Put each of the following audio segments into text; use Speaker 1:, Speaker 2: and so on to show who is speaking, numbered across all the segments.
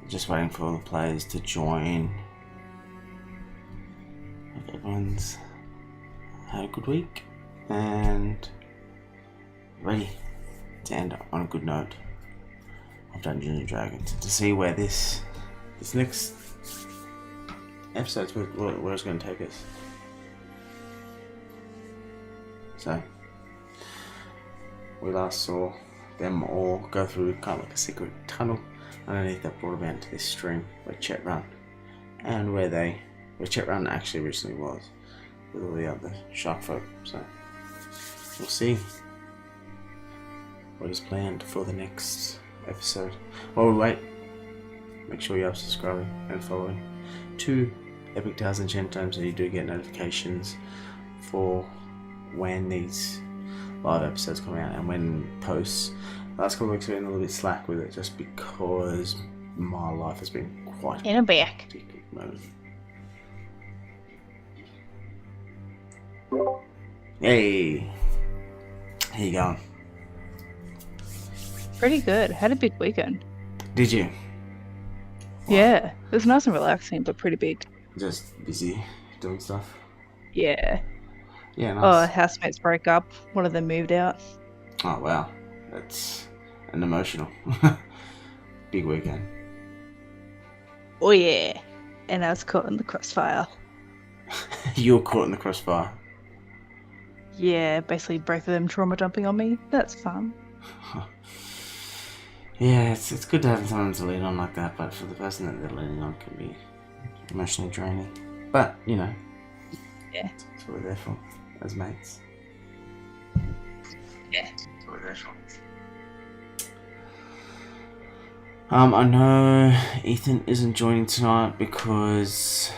Speaker 1: just waiting for all the players to join. Hope everyone's had a good week and ready to end on a good note of Dungeons and Dragons, to see where this next episode's where it's going to take us. So we last saw them all go through kind of like a secret tunnel underneath that brought them out to this stream where Chet Run, and where Chet Run actually originally was with all the other shark folk. So we'll see what is planned for the next episode. While we wait, make sure you are subscribing and following to Epic Tales Enchanted Tomes so you do get notifications for when these live episodes come out and when posts. Last couple of weeks I've been a little bit slack with it just because my life has been quite
Speaker 2: in a back.
Speaker 1: Moment. Hey, how you going?
Speaker 2: Pretty good. Had a big weekend.
Speaker 1: Did you?
Speaker 2: Yeah, it was nice and relaxing, but pretty big.
Speaker 1: Just busy doing stuff.
Speaker 2: Yeah.
Speaker 1: Yeah,
Speaker 2: Oh,
Speaker 1: nice.
Speaker 2: housemates broke up. One of them moved out.
Speaker 1: Oh wow, that's an emotional big weekend.
Speaker 2: Oh yeah, and I was caught in the crossfire.
Speaker 1: You were caught in the crossfire.
Speaker 2: Yeah, basically both of them trauma dumping on me. That's fun.
Speaker 1: Yeah, it's good to have someone to lean on like that, but for the person that they're leaning on can be emotionally draining. But, you know,
Speaker 2: yeah,
Speaker 1: that's what we're there for, as mates.
Speaker 2: Yeah, that's what we're there for.
Speaker 1: I know Ethan isn't joining tonight because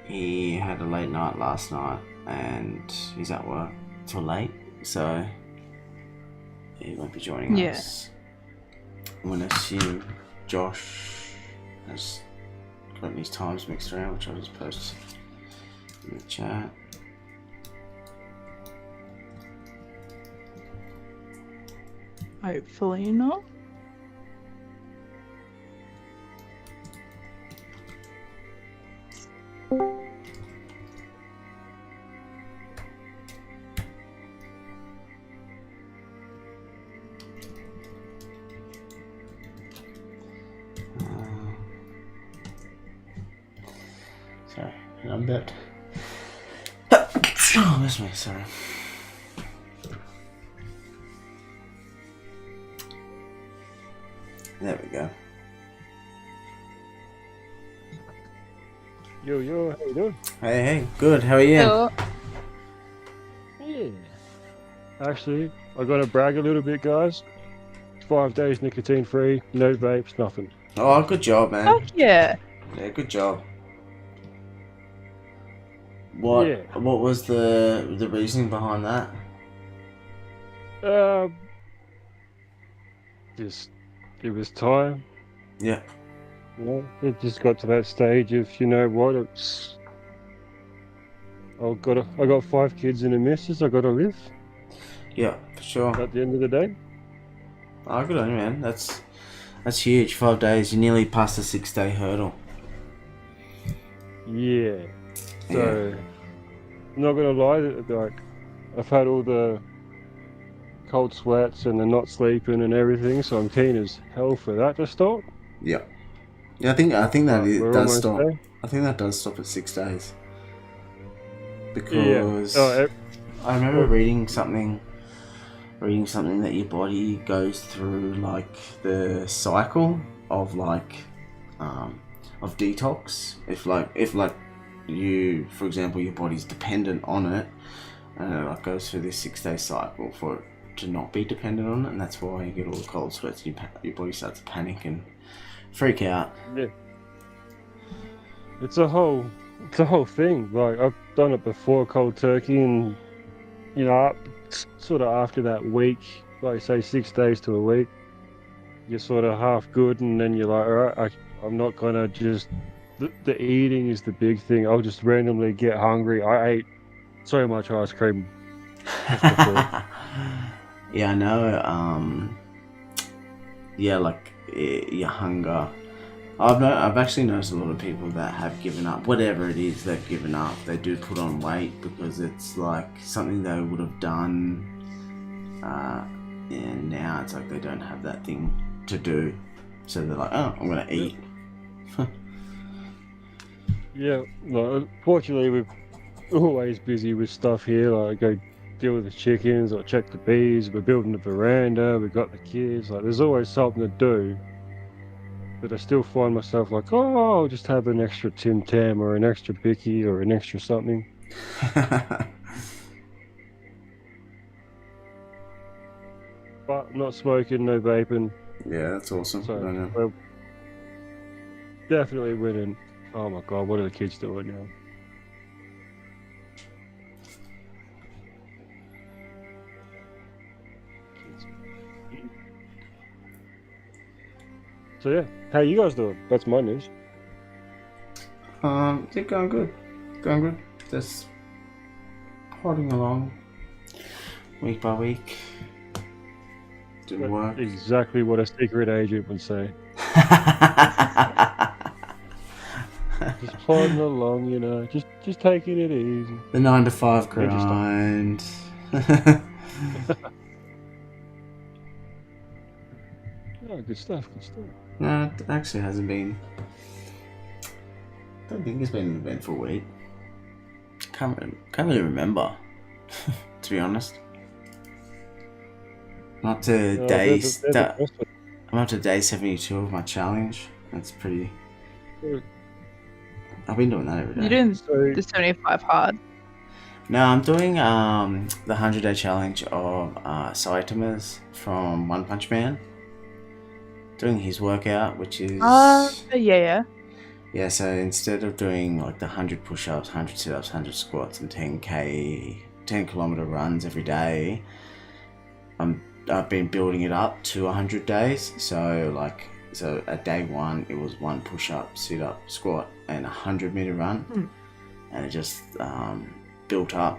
Speaker 1: he had a late night last night and he's at work till late, so he won't be joining us. I'm going to assume Josh has gotten his times mixed around, which I'll just post in the chat.
Speaker 2: Hopefully not.
Speaker 1: Sorry, I'm bit. Oh, that's me, sorry. There we go.
Speaker 3: Yo, how you doing?
Speaker 1: Hey, good, how are you?
Speaker 2: So,
Speaker 3: Yeah. Actually, I gotta brag a little bit, guys. 5 days nicotine free, no vapes, nothing.
Speaker 1: Oh, good job, man.
Speaker 2: fuck yeah.
Speaker 1: Yeah, good job. What
Speaker 3: Yeah.
Speaker 1: What was the reasoning behind that?
Speaker 3: Just it was time.
Speaker 1: Yeah.
Speaker 3: You know, it just got to that stage of, you know what, I got 5 kids and a missus, I gotta live
Speaker 1: Yeah, for sure.
Speaker 3: at the end of the day.
Speaker 1: Oh, good on you, man. That's huge. 5 days. You nearly passed the 6-day hurdle.
Speaker 3: Yeah. So, I'm not gonna lie, like, I've had all the cold sweats and the not sleeping and everything, so I'm keen as hell for that to stop.
Speaker 1: Yeah. Yeah, I think that it
Speaker 3: We're
Speaker 1: does
Speaker 3: almost
Speaker 1: stop.
Speaker 3: there.
Speaker 1: I think that does stop at 6 days.
Speaker 3: Yeah.
Speaker 1: Because I remember reading something that your body goes through like the cycle of of detox. If you, for example, your body's dependent on it, and it like goes through this 6-day cycle for it to not be dependent on it, and that's why you get all the cold sweats. Your body starts to panic and freak out.
Speaker 3: Yeah. It's a whole thing. Like, I've done it before, cold turkey, and you know, sort of after that week, like say 6 days to a week, you're sort of half good, and then you're like, all right, I'm not gonna just. The eating is the big thing. I'll just randomly get hungry. I ate so much ice cream just before.
Speaker 1: Yeah, I know. Yeah, like your hunger I've actually noticed a lot of people that have given up, whatever it is they've given up, they do put on weight because it's like something they would have done, and now it's like they don't have that thing to do, so they're like, oh, I'm gonna eat.
Speaker 3: Yeah, like, fortunately we're always busy with stuff here. Like, I go deal with the chickens or check the bees. We're building the veranda. We've got the kids. Like, there's always something to do. But I still find myself like, oh, I'll just have an extra Tim Tam or an extra Bicky or an extra something. But I'm not smoking, no vaping.
Speaker 1: Yeah, that's awesome.
Speaker 3: So
Speaker 1: I know.
Speaker 3: we're definitely winning. Oh my god, what are the kids doing now? So yeah, how you guys doing? That's my news.
Speaker 1: Yeah, going good. Going good. Just plodding along week by week. Doing work.
Speaker 3: Exactly what a secret agent would say. Just plodding along, you know, just taking it easy.
Speaker 1: The 9 to 5
Speaker 3: Interesting.
Speaker 1: grind.
Speaker 3: Oh, good stuff, good stuff.
Speaker 1: No, it actually hasn't been. I don't think it's been an eventful week. Can't really remember, to be honest. I'm up to I'm up to day 72 of my challenge. That's pretty. I've been doing that every day.
Speaker 2: You're doing the 75 hard.
Speaker 1: No, I'm doing the 100-day challenge of Saitama's from One Punch Man. Doing his workout, which is
Speaker 2: Yeah.
Speaker 1: yeah. So instead of doing like the 100 push-ups, 100 sit-ups, 100 squats, and 10 kilometer runs every day, I've been building it up to 100 days. So at day 1 it was 1 push-up, sit-up, squat, and a 100-meter run, and it just built up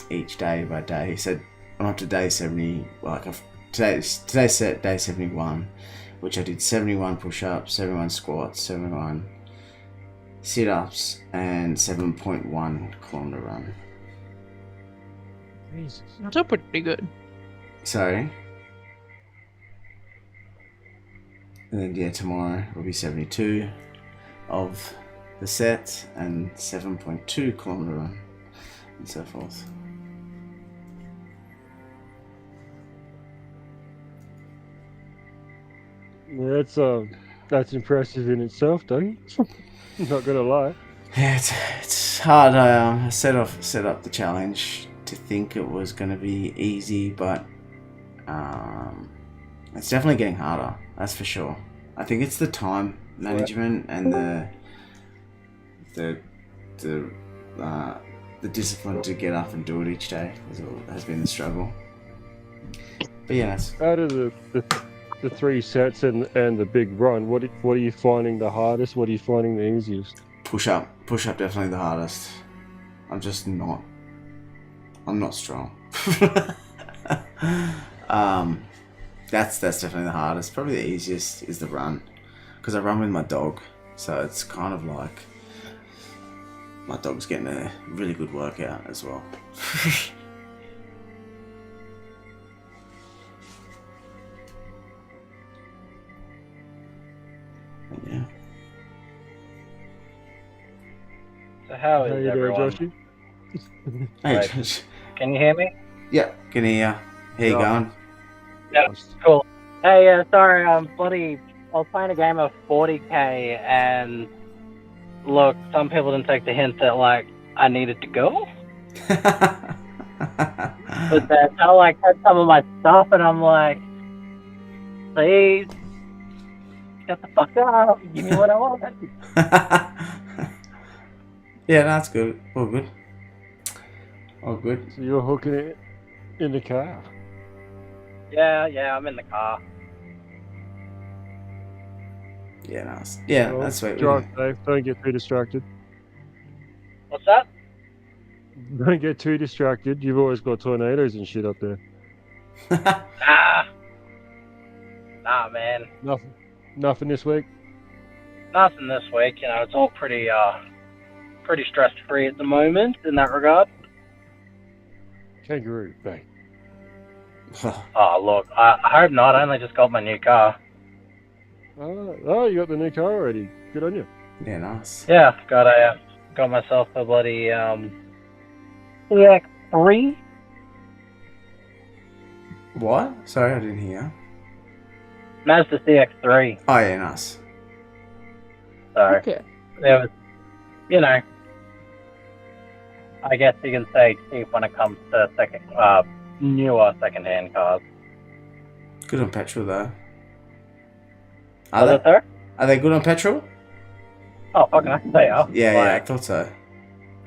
Speaker 1: each day by day. So I'm up to day 70. Today's set day 71, which I did 71 push-ups, 71 squats, 71 sit-ups, and 7.1 kilometer run.
Speaker 3: Jesus.
Speaker 2: That's all pretty good.
Speaker 1: Sorry. And then yeah, tomorrow will be 72 of the set and 7.2 kilometer run, and so forth.
Speaker 3: Yeah, that's impressive in itself, don't you? Not gonna lie.
Speaker 1: Yeah, it's hard. I set up the challenge to think it was going to be easy, but it's definitely getting harder. That's for sure. I think it's the time management and the discipline to get up and do it each day has been the struggle. But yeah,
Speaker 3: out of the 3 sets and the big run, what are you finding the hardest? What are you finding the easiest?
Speaker 1: push up definitely the hardest. I'm not strong. That's definitely the hardest. Probably the easiest is the run, because I run with my dog, so it's kind of like my dog's getting a really good workout as well. Yeah.
Speaker 4: So how is
Speaker 3: you doing,
Speaker 4: everyone?
Speaker 3: Joshy?
Speaker 1: Hey,
Speaker 4: Right.
Speaker 1: Josh.
Speaker 4: Can you hear me?
Speaker 1: Yeah, can hear you. How you going?
Speaker 4: Yeah, cool. Hey, sorry, I was playing a game of 40k, and look, some people didn't take the hint that, like, I needed to go. But then I, had some of my stuff, and I'm like, please, shut the fuck up, give me what I want.
Speaker 1: Yeah, that's good. All good. All good.
Speaker 3: So you're hooking it in the car.
Speaker 4: Yeah, I'm in the car.
Speaker 1: Yeah, nice. Yeah,
Speaker 3: Well,
Speaker 1: that's sweet.
Speaker 3: drive safe. Don't get too distracted.
Speaker 4: What's that?
Speaker 3: Don't get too distracted. You've always got tornadoes and shit up there.
Speaker 4: Nah, man.
Speaker 3: Nothing this week.
Speaker 4: nothing this week. You know, it's all pretty stress free at the moment in that regard.
Speaker 3: Kangaroo, bang.
Speaker 4: Oh, look, I hope not. I only just got my new car.
Speaker 3: Oh, you got the new car already. Good on you.
Speaker 1: Yeah, nice.
Speaker 4: Yeah, got myself a bloody EX3.
Speaker 1: What? Sorry, I didn't hear.
Speaker 4: Mazda CX-3.
Speaker 1: Oh, yeah, nice.
Speaker 4: So
Speaker 2: Okay.
Speaker 4: there was, you know, I guess you can say cheap when it comes to newer second-hand cars.
Speaker 1: Good on petrol, though.
Speaker 4: Was it, sir?
Speaker 1: Are they good on petrol?
Speaker 4: Oh, fucking I they are.
Speaker 1: Yeah, I thought so.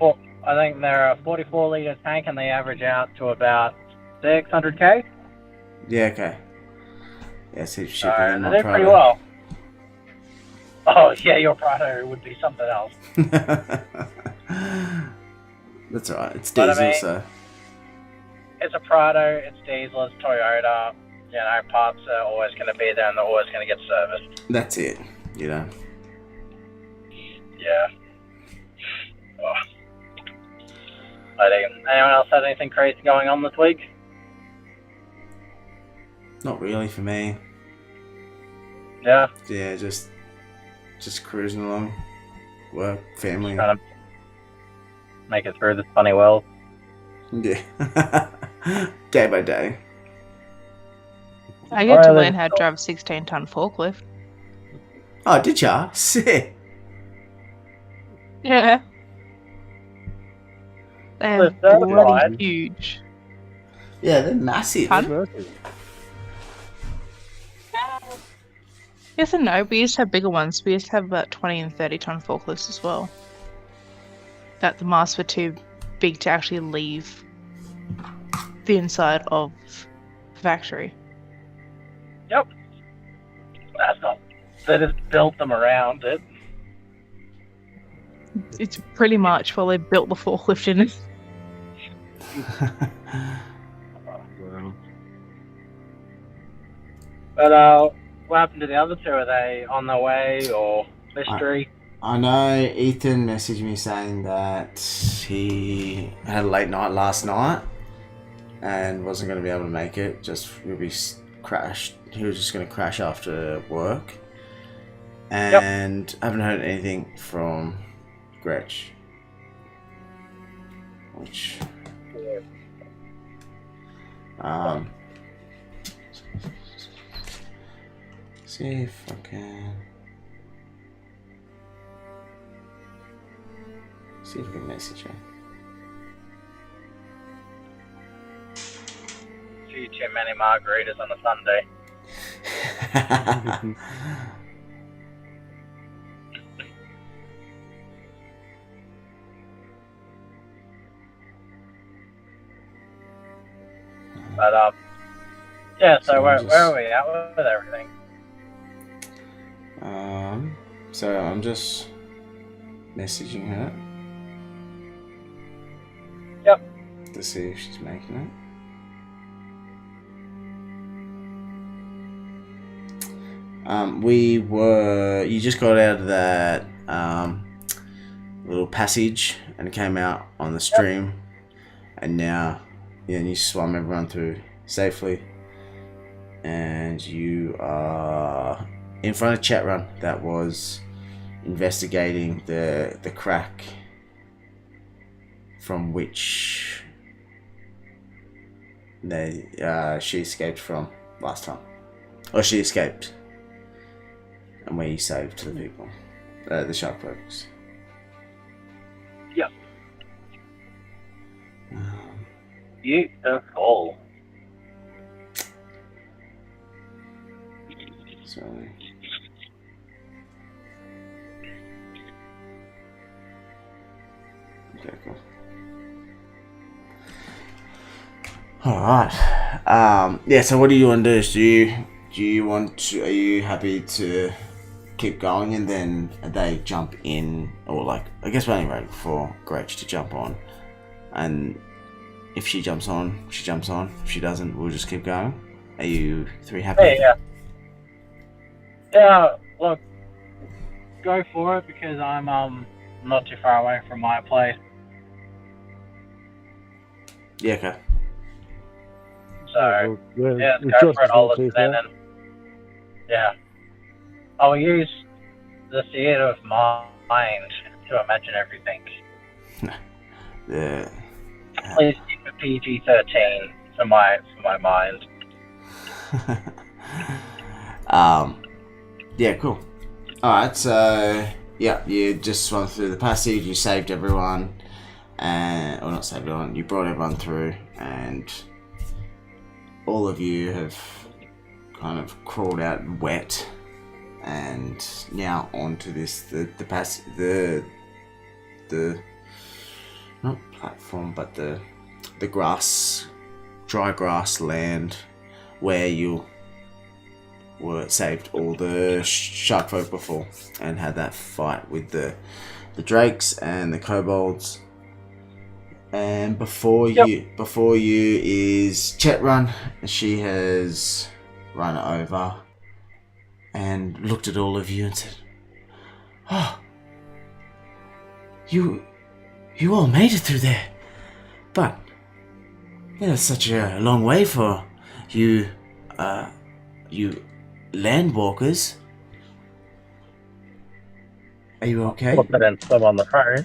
Speaker 4: Well, I think they're a 44-litre tank and they average out to about 600k.
Speaker 1: Yeah, okay. Yeah, it's cheaper
Speaker 4: So
Speaker 1: than
Speaker 4: they
Speaker 1: my
Speaker 4: do pretty
Speaker 1: Prado.
Speaker 4: well. Oh, yeah, your Prado would be something else.
Speaker 1: That's alright. It's
Speaker 4: But I
Speaker 1: diesel,
Speaker 4: mean-
Speaker 1: so.
Speaker 4: It's a Prado, it's diesel, it's Toyota. You know, parts are always going to be there and they're always going to get serviced.
Speaker 1: That's it. You know.
Speaker 4: Yeah. Oh. But, anyone else had anything crazy going on this week?
Speaker 1: Not really for me.
Speaker 4: Yeah.
Speaker 1: Yeah, just cruising along. Work, family.
Speaker 4: Trying to make it through this funny world.
Speaker 1: Yeah. Day by day.
Speaker 2: I get to
Speaker 4: Alright,
Speaker 2: learn how to drive a 16-ton forklift.
Speaker 1: Oh, did ya? Sick.
Speaker 2: Yeah. They're
Speaker 4: Well, that's
Speaker 2: bloody
Speaker 4: right.
Speaker 2: huge.
Speaker 1: Yeah, they're massive.
Speaker 2: Pardon? Yes and no. We used to have bigger ones. We used to have about 20 and 30-ton forklifts as well. That the masts were too big to actually leave the inside of the factory.
Speaker 4: Yep. That's not. They just built them around it.
Speaker 2: It's pretty much while they built the forklift in it.
Speaker 3: Wow.
Speaker 4: But what happened to the other two? Are they on their way or mystery?
Speaker 1: I know Ethan messaged me saying that he had a late night last night and wasn't going to be able to make it. Crashed. He was just going to crash after work. And I haven't heard anything from Gretch. Which... see if I can... see if I can message her.
Speaker 4: Gee, too many margaritas on a Sunday. But yeah. So
Speaker 1: So
Speaker 4: where
Speaker 1: just-
Speaker 4: are we at with everything?
Speaker 1: So I'm just messaging her.
Speaker 4: Yep.
Speaker 1: To see if she's making it. You just got out of that little passage and it came out on the stream, and now you swum everyone through safely, and you are in front of Chatrun that was investigating the crack from which she escaped from last time, or she escaped, and where you saved the people, the shark folks.
Speaker 4: Yep. Beautiful.
Speaker 1: So. Okay, cool. Alright. Yeah, so what do you want to do? Are you happy to keep going and then they jump in, or like, I guess we're only waiting for Gretch to jump on, and if she jumps on, she jumps on. If she doesn't, we'll just keep going. Are you three happy?
Speaker 4: Hey, yeah. Yeah, look, go for it because I'm not too far away from my place.
Speaker 1: Yeah, okay.
Speaker 4: So
Speaker 3: Oh, well,
Speaker 4: yeah,
Speaker 3: it's
Speaker 4: let's go
Speaker 3: just
Speaker 4: for it.
Speaker 3: as
Speaker 4: I'll
Speaker 3: well too
Speaker 4: listen in
Speaker 3: far.
Speaker 4: and yeah, I'll use the theater of mind to imagine everything.
Speaker 1: Yeah.
Speaker 4: Please keep it PG-13 for my mind.
Speaker 1: Yeah, cool. Alright, so yeah, you just swung through the passage, you saved everyone, or not saved everyone, you brought everyone through, and all of you have kind of crawled out wet, and now onto this the not platform, but the dry grass land where you were saved all the shark folk before and had that fight with the drakes and the kobolds. And before you is Chet Run. She has run over and looked at all of you and said, "Oh, you all made it through there. But yeah, it's such a long way for you landwalkers. Are you okay?"
Speaker 4: Confidence them on the phone.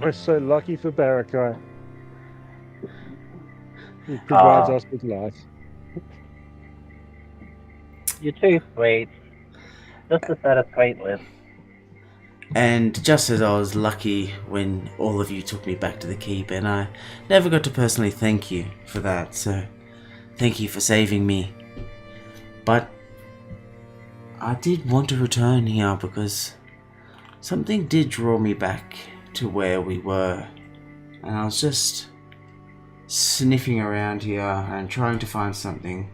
Speaker 3: We're so lucky for Barakai. He provides us with life.
Speaker 4: You're too sweet. Just to set a sweet list.
Speaker 1: And just as I was lucky when all of you took me back to the keep, and I never got to personally thank you for that, so thank you for saving me. But I did want to return here because something did draw me back to where we were, and I was just sniffing around here and trying to find something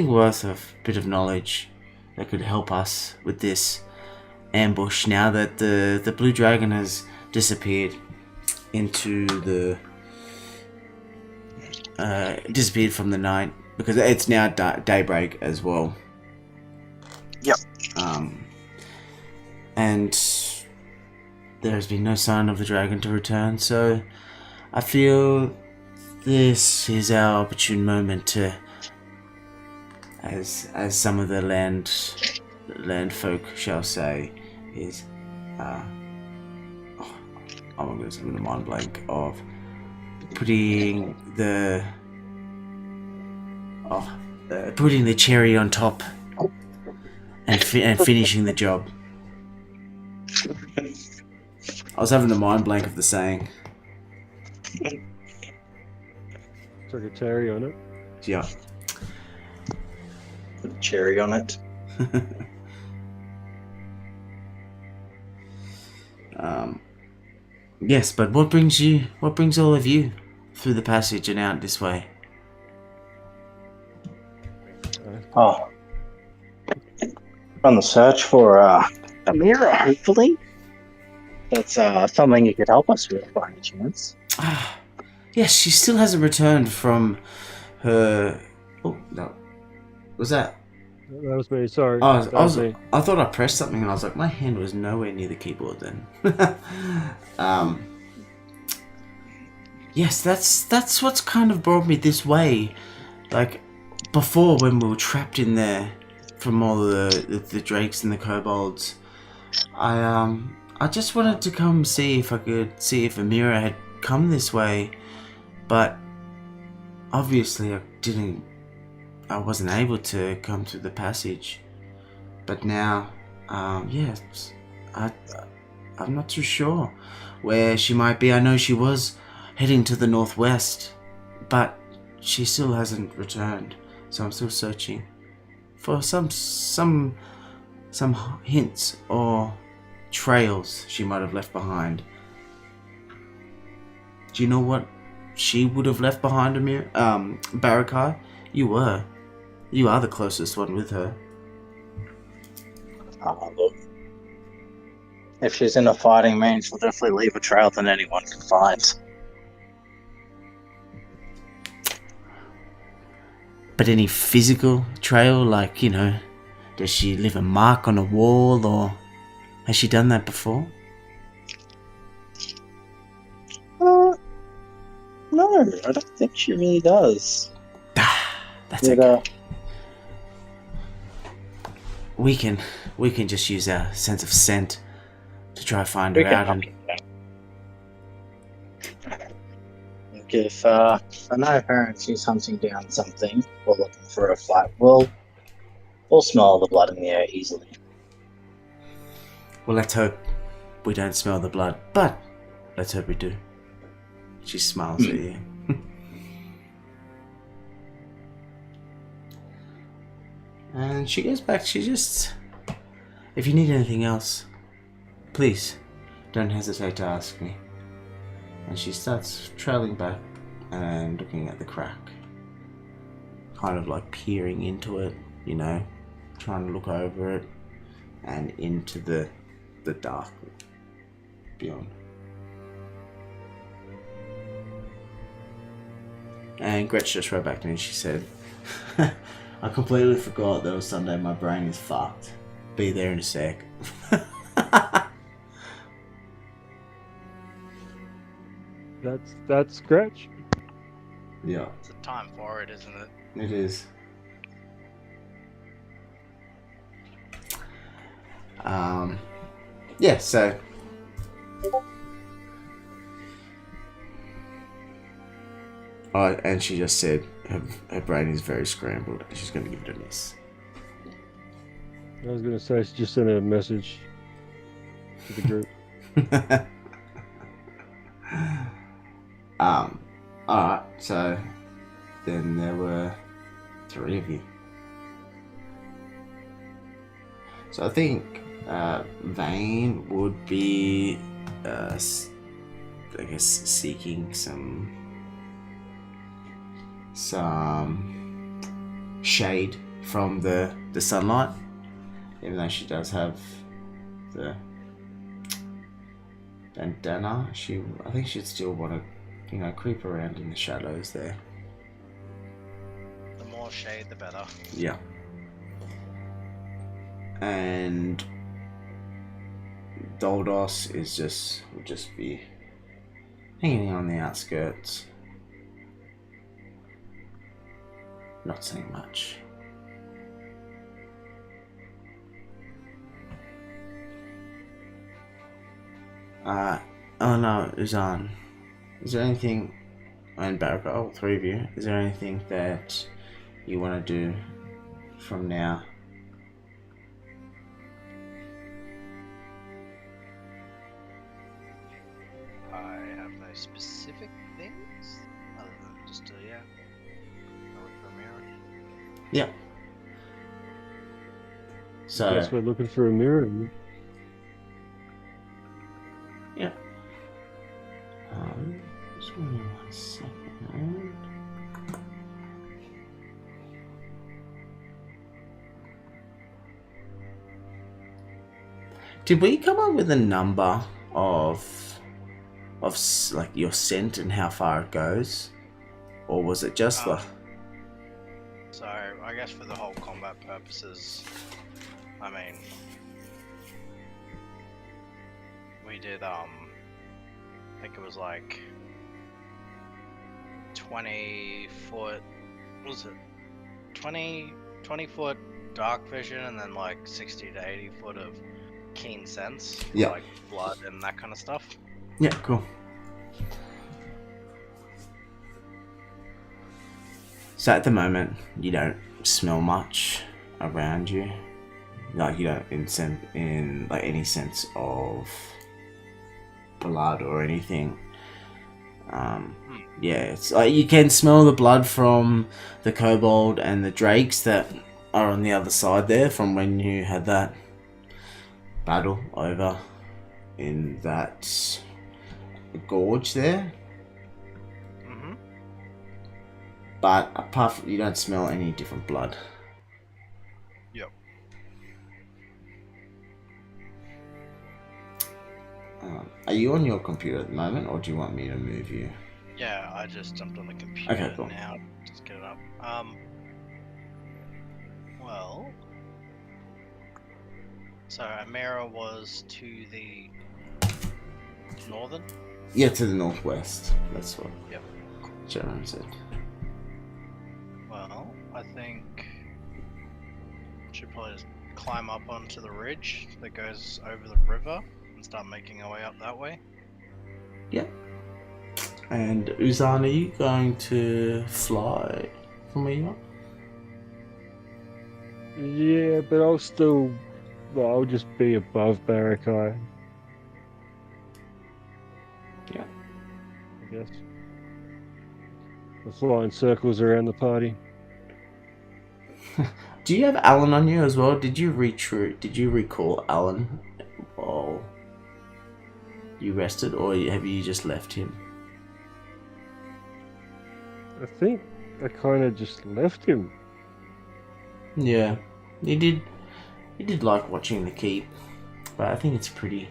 Speaker 1: worth a bit of knowledge that could help us with this ambush now that the blue dragon has disappeared into the disappeared from the night, because it's now daybreak as well.
Speaker 5: Yep.
Speaker 1: And there has been no sign of the dragon to return, so I feel this is our opportune moment to, as some of the land folk shall say, is oh my goodness, I'm in a mind blank of putting the cherry on top and finishing the job. I was having the mind blank of the saying.
Speaker 3: Took a cherry on it.
Speaker 1: Yeah.
Speaker 5: Put a cherry on it.
Speaker 1: Yes, but what brings all of you through the passage and out this way?
Speaker 5: Oh. On the search for a mirror, hopefully. That's something you could help us with by any chance.
Speaker 1: Yes, she still hasn't returned from her... Oh, no. Was that...
Speaker 3: That was me, sorry.
Speaker 1: I thought I pressed something and I was like, my hand was nowhere near the keyboard then. Yes, that's what's kind of brought me this way. Like, before when we were trapped in there from all the drakes and the kobolds, I just wanted to come see if I could see if Amira had come this way, but obviously I wasn't able to come through the passage. But now, yes, I'm not too sure where she might be. I know she was heading to the northwest, but she still hasn't returned. So I'm still searching for some hints or trails she might have left behind. Do you know what she would have left behind, Amir? Barakai? You are the closest one with her.
Speaker 5: Look. If she's in a fighting mood, she'll definitely leave a trail that anyone can find.
Speaker 1: But any physical trail, like, Does she leave a mark on a wall, or has she done that before?
Speaker 5: No, I don't think she really does.
Speaker 1: That's
Speaker 5: But,
Speaker 1: okay. We can just use our sense of scent to try to find
Speaker 4: We
Speaker 1: her
Speaker 4: can
Speaker 1: out.
Speaker 4: help
Speaker 1: And
Speaker 4: you.
Speaker 5: look, if I know her and she's hunting down something or looking for a fight, we'll smell the blood in the air easily.
Speaker 1: well, let's hope we don't smell the blood, but let's hope we do. She smiles at you. And she goes back. She just, if you need anything else, please don't hesitate to ask me. And she starts trailing back and looking at the crack, kind of like peering into it, you know, trying to look over it and into the dark beyond. And Gretch just wrote back to me. She said, I completely forgot that it was Sunday. My brain is fucked. Be there in a sec.
Speaker 3: That's Gretch.
Speaker 1: Yeah,
Speaker 6: It's the time for it, isn't it?
Speaker 1: it is. Yeah, so and she just said her brain is very scrambled. She's going to give it a miss.
Speaker 3: I was gonna say she just sent a message to the group.
Speaker 1: Alright, so then there were 3 of you. So I think Vane would be, I guess, seeking some shade from the sunlight, even though she does have the bandana. I think she'd still want to, creep around in the shadows there.
Speaker 6: The more shade, the better.
Speaker 1: Yeah. And Doldos will just be hanging on the outskirts, not saying much. Oh no, Uzan. Is there anything, and Baraka, all 3 of you, is there anything that you want to do from now?
Speaker 6: I have no specific things other than just go look for a mirror.
Speaker 1: Yeah. So,
Speaker 3: Guess we're looking for a mirror.
Speaker 1: yeah. Just give me 1 second. Did we come up with a number of like your scent and how far it goes, or was it just like?
Speaker 6: So I guess for the whole combat purposes, I mean, we did I think it was like 20 foot, what was it 20 foot dark vision, and then like 60 to 80 foot of keen sense,
Speaker 1: Yeah.
Speaker 6: like blood and that kind of stuff.
Speaker 1: Yeah, cool. So at the moment, you don't smell much around you. Like you don't in like any sense of blood or anything. Yeah, it's like you can smell the blood from the kobold and the drakes that are on the other side there from when you had that battle over in that gorge there.
Speaker 6: Mm-hmm.
Speaker 1: But apart from, you don't smell any different blood.
Speaker 6: Yep.
Speaker 1: Are you on your computer at the moment, or do you want me to move you?
Speaker 6: Yeah, I just jumped on the computer
Speaker 1: Okay, cool.
Speaker 6: now. Just get it up. Well, So Amira was to the northern.
Speaker 1: Yeah, to the northwest. That's what
Speaker 6: Yep.
Speaker 1: Jerome said.
Speaker 6: Well, I think should probably just climb up onto the ridge that goes over the river and start making our way up that way.
Speaker 1: Yep. And Uzan, are you going to fly from where you are?
Speaker 3: Yeah, but I'll just be above Barakai.
Speaker 1: Yeah.
Speaker 3: I guess. We're flying circles around the party.
Speaker 1: Do you have Alan on you as well? Did you recall Alan while you rested, or have you just left him?
Speaker 3: I think I kind of just left him.
Speaker 1: Yeah, he did. He did like watching the keep, but I think it's pretty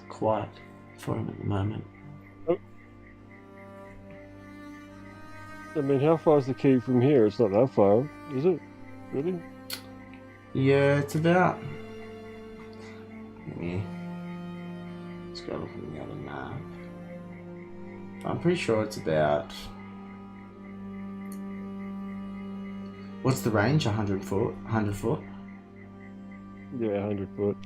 Speaker 1: quiet for him at the moment.
Speaker 3: I mean, how far is the key from here? It's not that far, is it? Really?
Speaker 1: Yeah, it's about. Let me. Let's go look at the other map. I'm pretty sure it's about. What's the range? 100 foot? 100 foot?
Speaker 3: Yeah, 100 foot.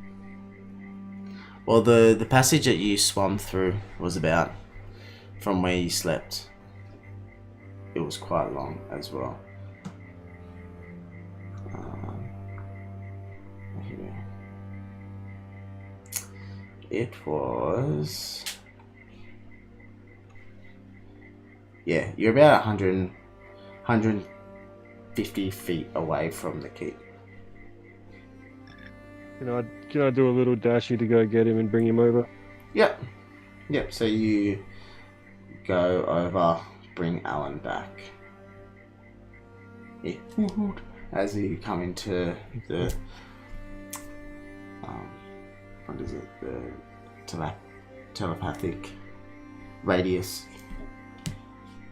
Speaker 1: Well, the passage that you swum through was about from where you slept. It was quite long as well. Here. It was. Yeah, you're about 150 feet away from the keep.
Speaker 3: Can I do a little dashy to go get him and bring him over?
Speaker 1: Yep. So you go over, bring Alan back. Yeah. As you come into the what is it? The telepathic radius.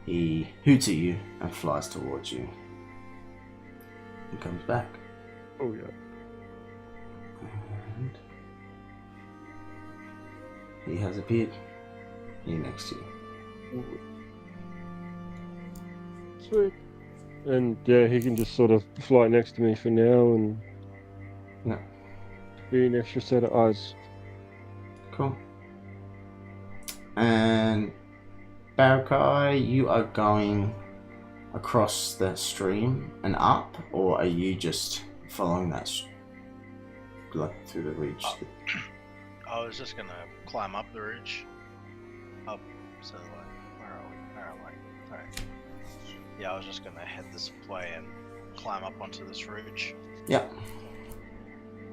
Speaker 1: He hoots at you and flies towards you. And comes back.
Speaker 3: Oh yeah.
Speaker 1: And he has appeared here next to you.
Speaker 3: Sweet. And yeah, he can just sort of fly next to me for now and
Speaker 1: Yeah.
Speaker 3: be an extra set of eyes.
Speaker 1: Cool. And Barakai, you are going across the stream and up, or are you just following that like through the ridge?
Speaker 6: I was just gonna climb up the ridge. Up, so like, where are we? Alright. Yeah, I was just gonna head this way and climb up onto this ridge.
Speaker 1: Yep.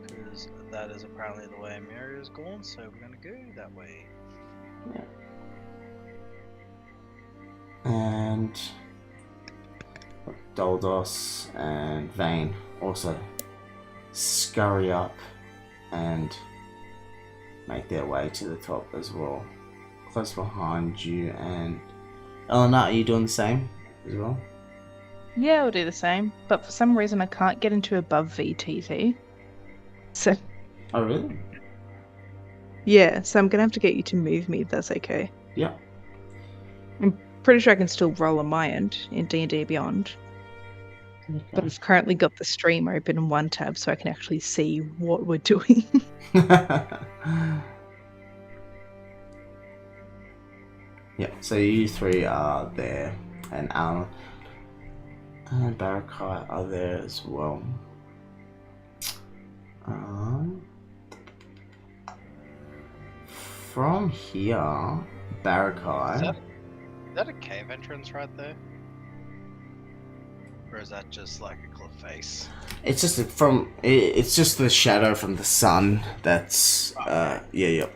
Speaker 6: Because that is apparently the way Amira is gone, so we're gonna go that way.
Speaker 1: Yeah. And Doldos and Vane also scurry up and make their way to the top as well. Close behind you. And Eleanor, are you doing the same as well?
Speaker 2: Yeah, I'll do the same. But for some reason, I can't get into above VTT. So,
Speaker 1: Oh, really?
Speaker 2: yeah, so I'm going to have to get you to move me if that's okay.
Speaker 1: Yeah.
Speaker 2: Pretty sure I can still roll on my end in D&D Beyond. But I've currently got the stream open in one tab so I can actually see what we're doing.
Speaker 1: Yeah, so you three are there, and Alan and Barakai are there as well. From here, Barakai.
Speaker 6: Is that a cave entrance right there? Or is that just like a cliff face?
Speaker 1: It's just it's just the shadow from the sun. That's yeah.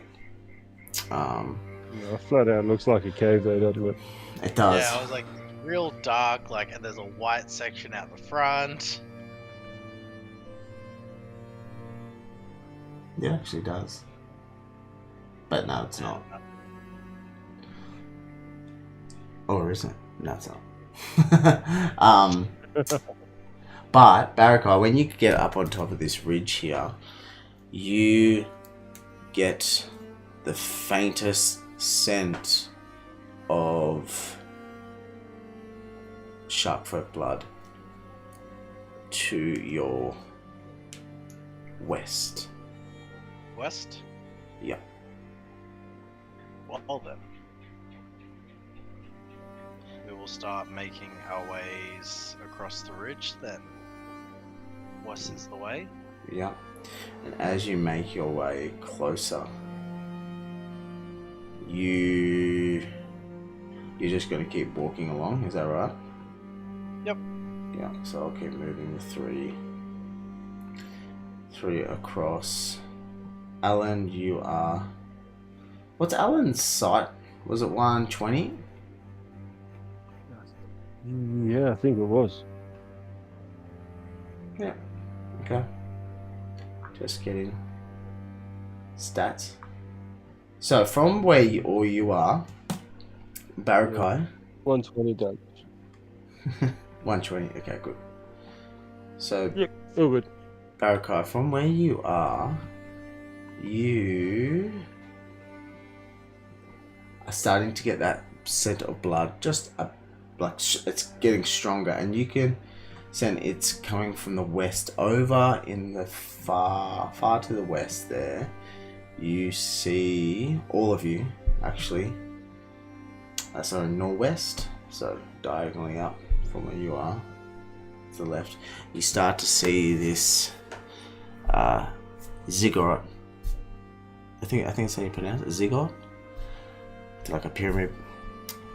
Speaker 3: Yeah, flat out looks like a cave though, doesn't it?
Speaker 1: It does.
Speaker 6: Yeah, I was like, real dark, like, and there's a white section out the front.
Speaker 1: Yeah, it actually does. But no, it's not. Or is it? No, it's not. But Barakai, when you get up on top of this ridge here, you get the faintest scent of sharkfolk blood to your west.
Speaker 6: West?
Speaker 1: Yeah.
Speaker 6: Well then. We will start making our ways across the ridge then. West is the way.
Speaker 1: Yeah. And as you make your way closer, you're just going to keep walking along, is that right?
Speaker 6: Yep.
Speaker 1: Yeah, so I'll keep moving the three across. Alan, you are... What's Alan's sight? Was it 120?
Speaker 3: Yeah, I think it was.
Speaker 1: Yeah. Okay. Just getting stats. So from where you are, Barakai...
Speaker 3: 120 damage.
Speaker 1: 120, okay, good. So,
Speaker 3: Yep, all good.
Speaker 1: Barakai, from where you are, you are starting to get that scent of blood, just it's getting stronger, and you can sense it's coming from the west. Over in the far to the west there, you see, all of you, actually, sorry, northwest, so diagonally up from where you are, to the left, you start to see this ziggurat. I think that's how you pronounce it, ziggurat. It's like a pyramid.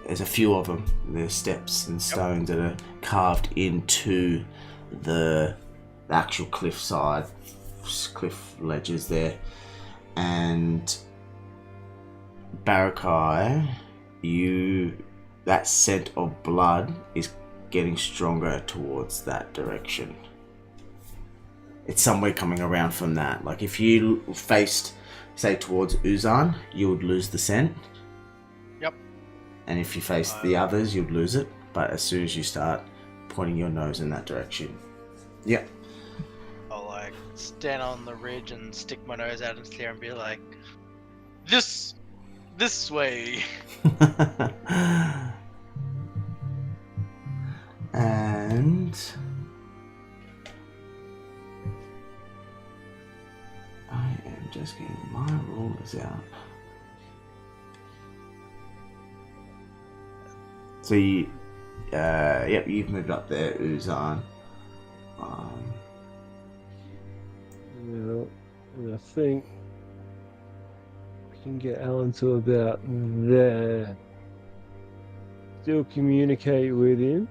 Speaker 1: There's a few of them. There's steps and stones that are carved into the actual cliff side, cliff ledges there. And Barakai, that scent of blood is getting stronger towards that direction. It's somewhere coming around from that. Like if you faced, say, towards Uzan, you would lose the scent.
Speaker 6: Yep.
Speaker 1: And if you faced the others, you'd lose it. But as soon as you start pointing your nose in that direction, yep.
Speaker 6: I'll like stand on the ridge and stick my nose out into the air and be like, this way.
Speaker 1: And I am just getting my rulers out. So you've moved up there, Uzan.
Speaker 3: Yeah, and I think we can get Alan to about there. Still communicate with him,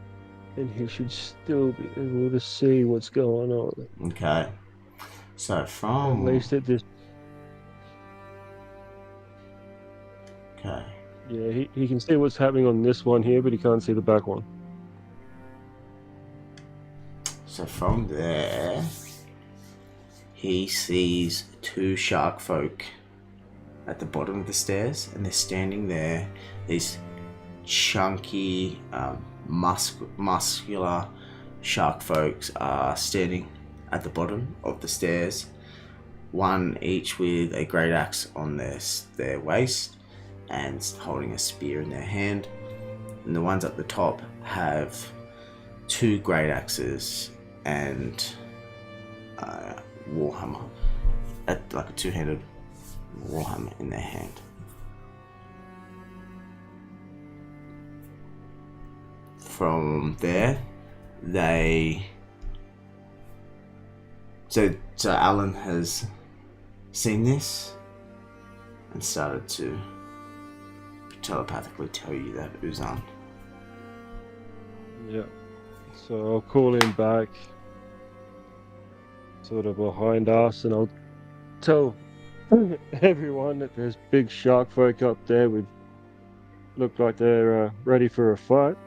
Speaker 3: and he should still be able to see what's going on.
Speaker 1: Okay. So from...
Speaker 3: At least at this...
Speaker 1: Okay.
Speaker 3: Yeah, he can see what's happening on this one here, but he can't see the back one.
Speaker 1: So from there, he sees two shark folk at the bottom of the stairs, and they're standing there. These chunky, muscular shark folks are standing at the bottom of the stairs, one each with a great axe on their waist and holding a spear in their hand. And the ones at the top have two great axes and warhammer, like a two-handed warhammer in their hand. From there, so Alan has seen this and started to telepathically tell you that Uzan.
Speaker 3: Yeah. So I'll call him back, sort of behind us, and I'll tell everyone that there's big shark folk up there with look like they're ready for a fight.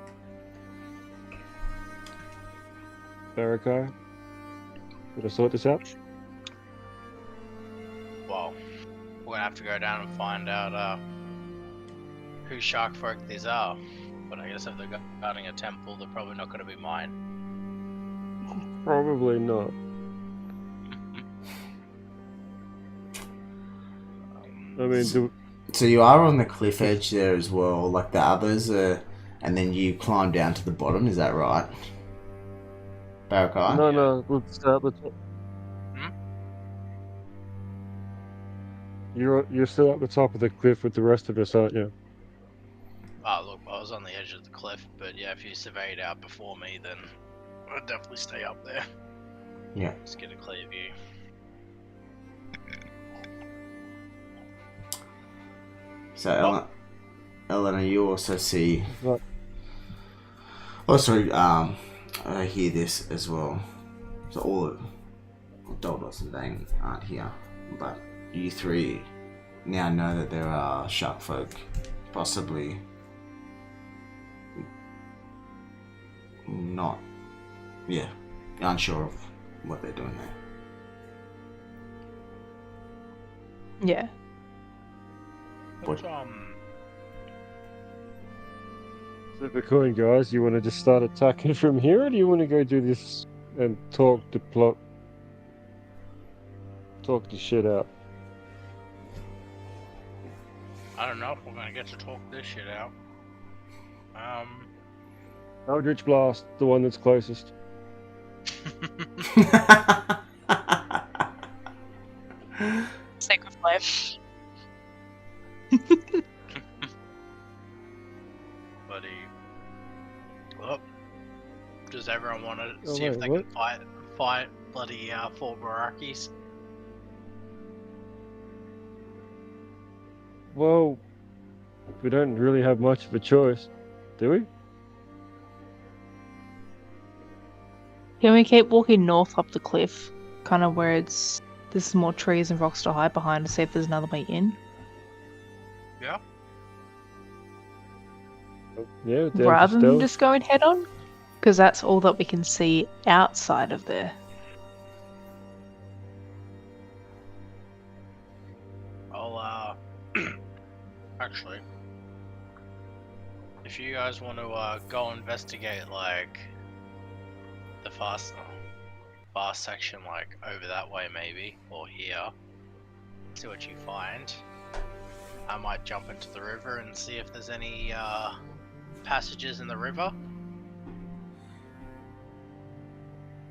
Speaker 3: Barakai, would I sort this out?
Speaker 6: Well, we're gonna have to go down and find out who shark folk these are. But I guess if they're guarding a temple, they're probably not gonna be mine.
Speaker 3: Probably not. I mean,
Speaker 1: So you are on the cliff edge there as well, like the others are, and then you climb down to the bottom. Is that right, Barakai?
Speaker 3: no. Let's start the top. You're still at the top of the cliff with the rest of us, aren't you?
Speaker 6: Oh, look, I was on the edge of the cliff, but yeah, if you surveyed out before me, then I'd definitely stay up there.
Speaker 1: Yeah.
Speaker 6: Just get a clear view.
Speaker 1: So Eleanor, you also see.
Speaker 3: Right.
Speaker 1: Oh, sorry. I hear this as well. So all of Doldos and Dane aren't here, but you three now know that there are shark folk, possibly not. Yeah, unsure of what they're doing there.
Speaker 2: Yeah.
Speaker 6: What,
Speaker 3: Flip a coin, guys. You want to just start attacking from here, or do you want to go do this and talk the shit out?
Speaker 6: I don't know if we're gonna get to talk this shit out.
Speaker 3: Eldritch Blast, the one that's closest.
Speaker 2: Sacred Flame.
Speaker 6: Buddy. Well, does everyone want to
Speaker 3: Oh,
Speaker 6: see if
Speaker 3: wait,
Speaker 6: they
Speaker 3: what?
Speaker 6: can fight bloody 4 Barakis?
Speaker 3: Well, we don't really have much of a choice, do we?
Speaker 2: Can we keep walking north up the cliff? Kind of where there's more trees and rocks to hide behind to see if there's another way in.
Speaker 6: Yeah.
Speaker 3: Yeah, down to
Speaker 2: Rather than
Speaker 3: stealth.
Speaker 2: just going head on? Because that's all that we can see outside of there.
Speaker 6: I'll, actually, if you guys want to go investigate, like, the fast section, like, over that way maybe, or here, see what you find. I might jump into the river and see if there's any, passages in the river.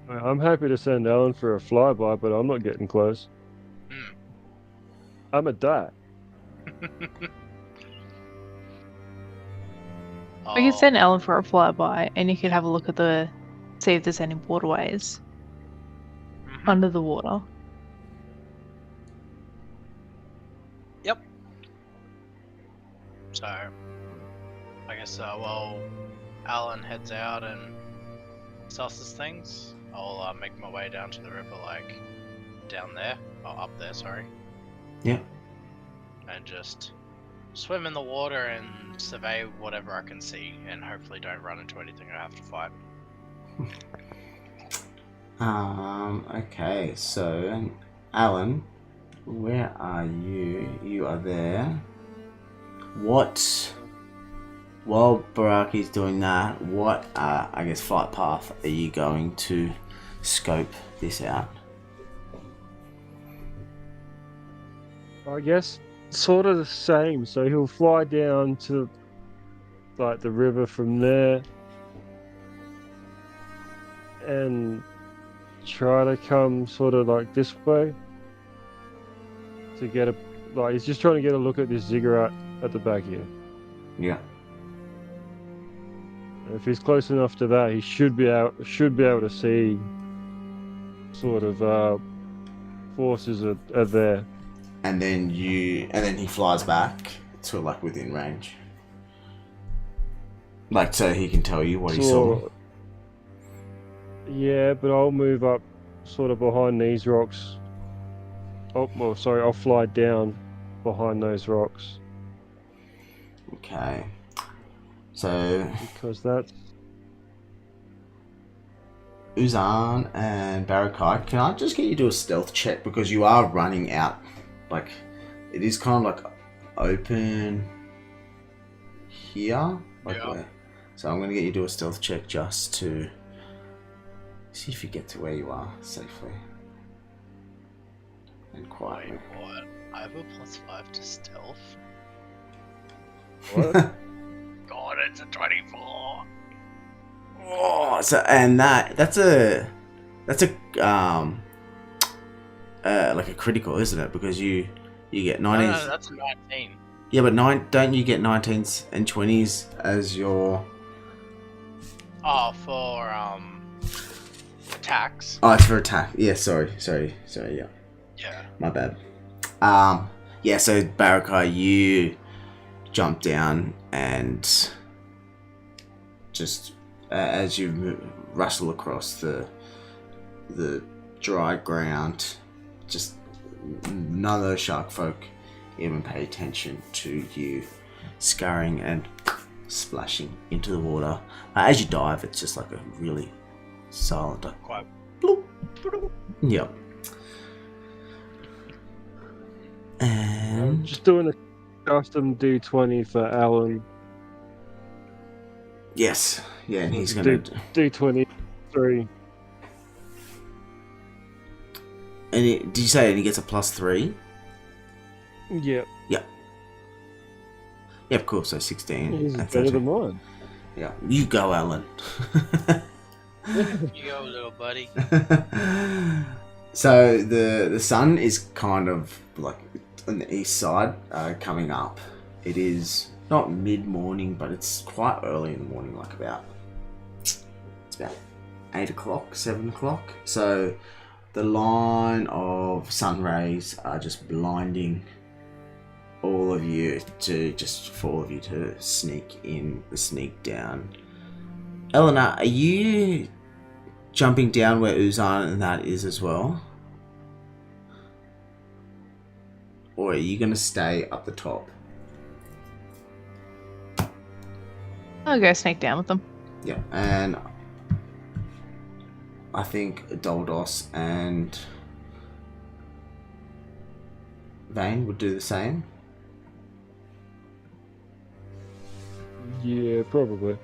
Speaker 3: I'm happy to send Alan for a flyby, but I'm not getting close.
Speaker 6: Hmm.
Speaker 3: I'm a die.
Speaker 2: We can send Ellen for a flyby, and you could have a look at see if there's any waterways under the water.
Speaker 6: Yep. So, I guess, while Alan heads out and sells things, I'll make my way down to the river, like, down there, or up there, sorry.
Speaker 1: Yeah.
Speaker 6: And just swim in the water and survey whatever I can see, and hopefully don't run into anything I have to fight.
Speaker 1: Okay, so Alan, where are you? You are there. While Baraki's doing that, what I guess flight path are you going to scope this out?
Speaker 3: I guess sort of the same. So he'll fly down to like the river from there and try to come sort of like this way to get he's just trying to get a look at this ziggurat at the back here.
Speaker 1: Yeah.
Speaker 3: If he's close enough to that, he should be able to see sort of forces are there.
Speaker 1: And then he flies back to like within range. Like so he can tell you what he saw.
Speaker 3: Yeah, but I'll move up sort of behind these rocks. Oh, well, sorry, I'll fly down behind those rocks.
Speaker 1: Okay. So
Speaker 3: Because that's...
Speaker 1: Uzan and Barakai, can I just get you to do a stealth check because you are running out, like it is kind of like open here, like
Speaker 6: Yeah.
Speaker 1: where. So I'm gonna get you to do a stealth check just to See if you get to where you are safely and
Speaker 6: Wait,
Speaker 1: quietly.
Speaker 6: what? I have a +5 to stealth.
Speaker 3: What?
Speaker 6: God, it's a 24.
Speaker 1: Oh, so and that's a like a critical, isn't it? Because you get 19s.
Speaker 6: No, that's a 19.
Speaker 1: Yeah, but don't you get 19s and 20s as your?
Speaker 6: Oh, for attacks.
Speaker 1: Oh, it's for attack. Yeah, sorry. Yeah,
Speaker 6: Yeah.
Speaker 1: my bad. Yeah. So Barakai, you jump down and just as you rustle across the dry ground, just none of those shark folk even pay attention to you scurrying and splashing into the water. As you dive, it's just like a really silent
Speaker 6: Quite.
Speaker 1: bloop. Yep.
Speaker 3: I'm
Speaker 1: And
Speaker 3: just doing a custom D20 for Alan.
Speaker 1: yes, yeah, and he's
Speaker 3: Do-
Speaker 1: gonna.
Speaker 3: D20 3.
Speaker 1: And did you say he gets a +3?
Speaker 3: Yep.
Speaker 1: Yep, cool. So 16.
Speaker 3: He's
Speaker 1: That's
Speaker 3: better
Speaker 1: actually-
Speaker 3: than mine.
Speaker 1: Yeah, you go, Alan.
Speaker 6: You go, little buddy.
Speaker 1: So the sun is kind of like on the east side, coming up. It is not mid morning, but it's quite early in the morning, like it's about 8 o'clock, 7 o'clock. So the line of sun rays are just blinding all of you for all of you to sneak down. Eleanor, are you jumping down where Uzan and that is as well? Or are you going to stay up the top?
Speaker 2: I'll go snake down with them.
Speaker 1: Yeah, and I think Doldos and Vane would do the same.
Speaker 3: Yeah, probably.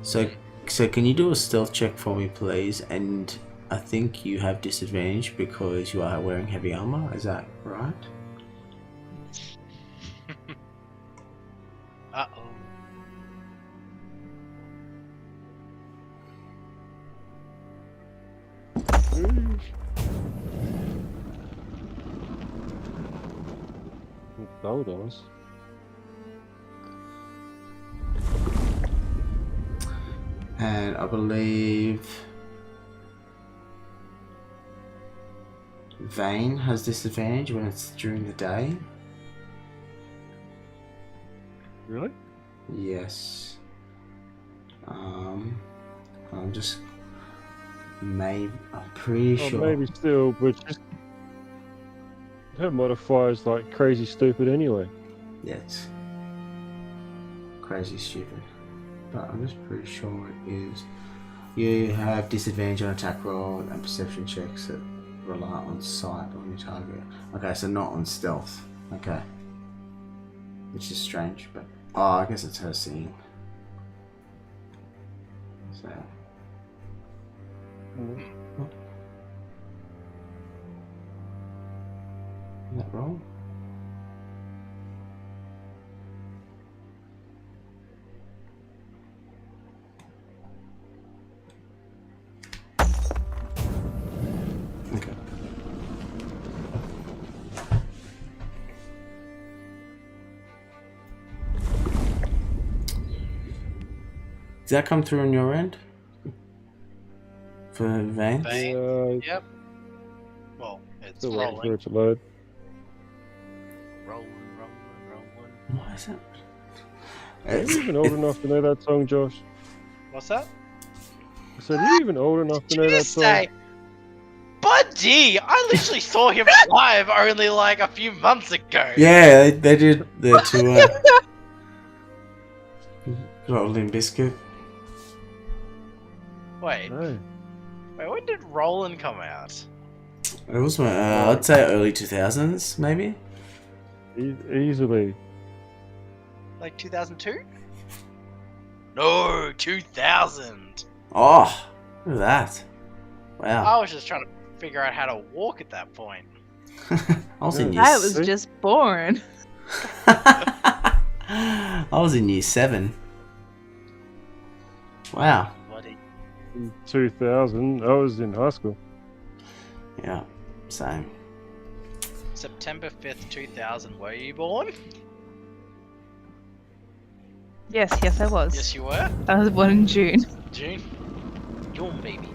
Speaker 1: So can you do a stealth check for me, please? And I think you have disadvantage because you are wearing heavy armor. Is that right?
Speaker 6: Uh-oh.
Speaker 3: Doldos.
Speaker 1: And I believe Vane has disadvantage when it's during the day.
Speaker 3: Really?
Speaker 1: Yes. I'm just I'm pretty
Speaker 3: Oh,
Speaker 1: sure.
Speaker 3: maybe still, but just her modifier's like crazy stupid anyway.
Speaker 1: Yeah, it's crazy stupid. But I'm just pretty sure it is. You have disadvantage on attack roll and perception checks that rely on sight on your target. Okay, so not on stealth. Okay. Which is strange, but I guess it's her seeing. So is that wrong? Okay. Does that come through on your end? For Vane?
Speaker 6: Vane? Yep. Well, it's
Speaker 3: Still waiting for
Speaker 6: rolling.
Speaker 3: it to load.
Speaker 6: Rolling.
Speaker 1: Why is that?
Speaker 3: Are you even old enough to know that song, Josh?
Speaker 6: What's that?
Speaker 3: I said, are you even old enough to know
Speaker 6: Did you
Speaker 3: that song?
Speaker 6: say, Buddy? I literally saw him live only like a few months ago.
Speaker 1: Yeah, they did the tour. Rolling Biscuit.
Speaker 6: Wait,
Speaker 3: No.
Speaker 6: when did Roland come out?
Speaker 1: It was I'd say early 2000s, maybe.
Speaker 3: Easily.
Speaker 6: Like 2002? No, 2000.
Speaker 1: Oh, look at that. Wow.
Speaker 6: I was just trying to figure out how to walk at that point.
Speaker 1: I was in year
Speaker 2: I was
Speaker 3: See?
Speaker 2: just born.
Speaker 1: I was in year 7. Wow.
Speaker 6: Bloody.
Speaker 3: In 2000, I was in high school.
Speaker 1: Yeah, same.
Speaker 6: September 5th, 2000. Were you born?
Speaker 2: Yes, I was.
Speaker 6: Yes, you were.
Speaker 2: I was born in June.
Speaker 6: June. June, baby.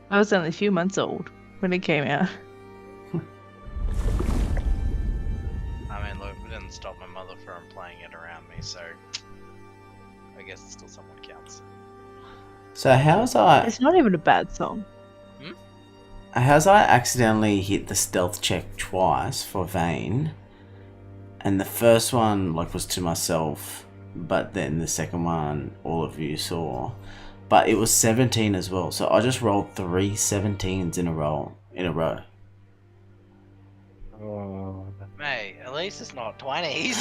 Speaker 2: I was only a few months old when it came out.
Speaker 6: I mean, look, it didn't stop my mother from playing it around me, so I guess it still somewhat counts.
Speaker 1: So how's I
Speaker 2: It's not even a bad song.
Speaker 1: accidentally hit the stealth check twice for Vane, and the first one was to myself, but then the second one all of you saw, but it was 17 as well. So I just rolled 3 17s in a row.
Speaker 3: Oh,
Speaker 6: Mate, at least it's not 20s.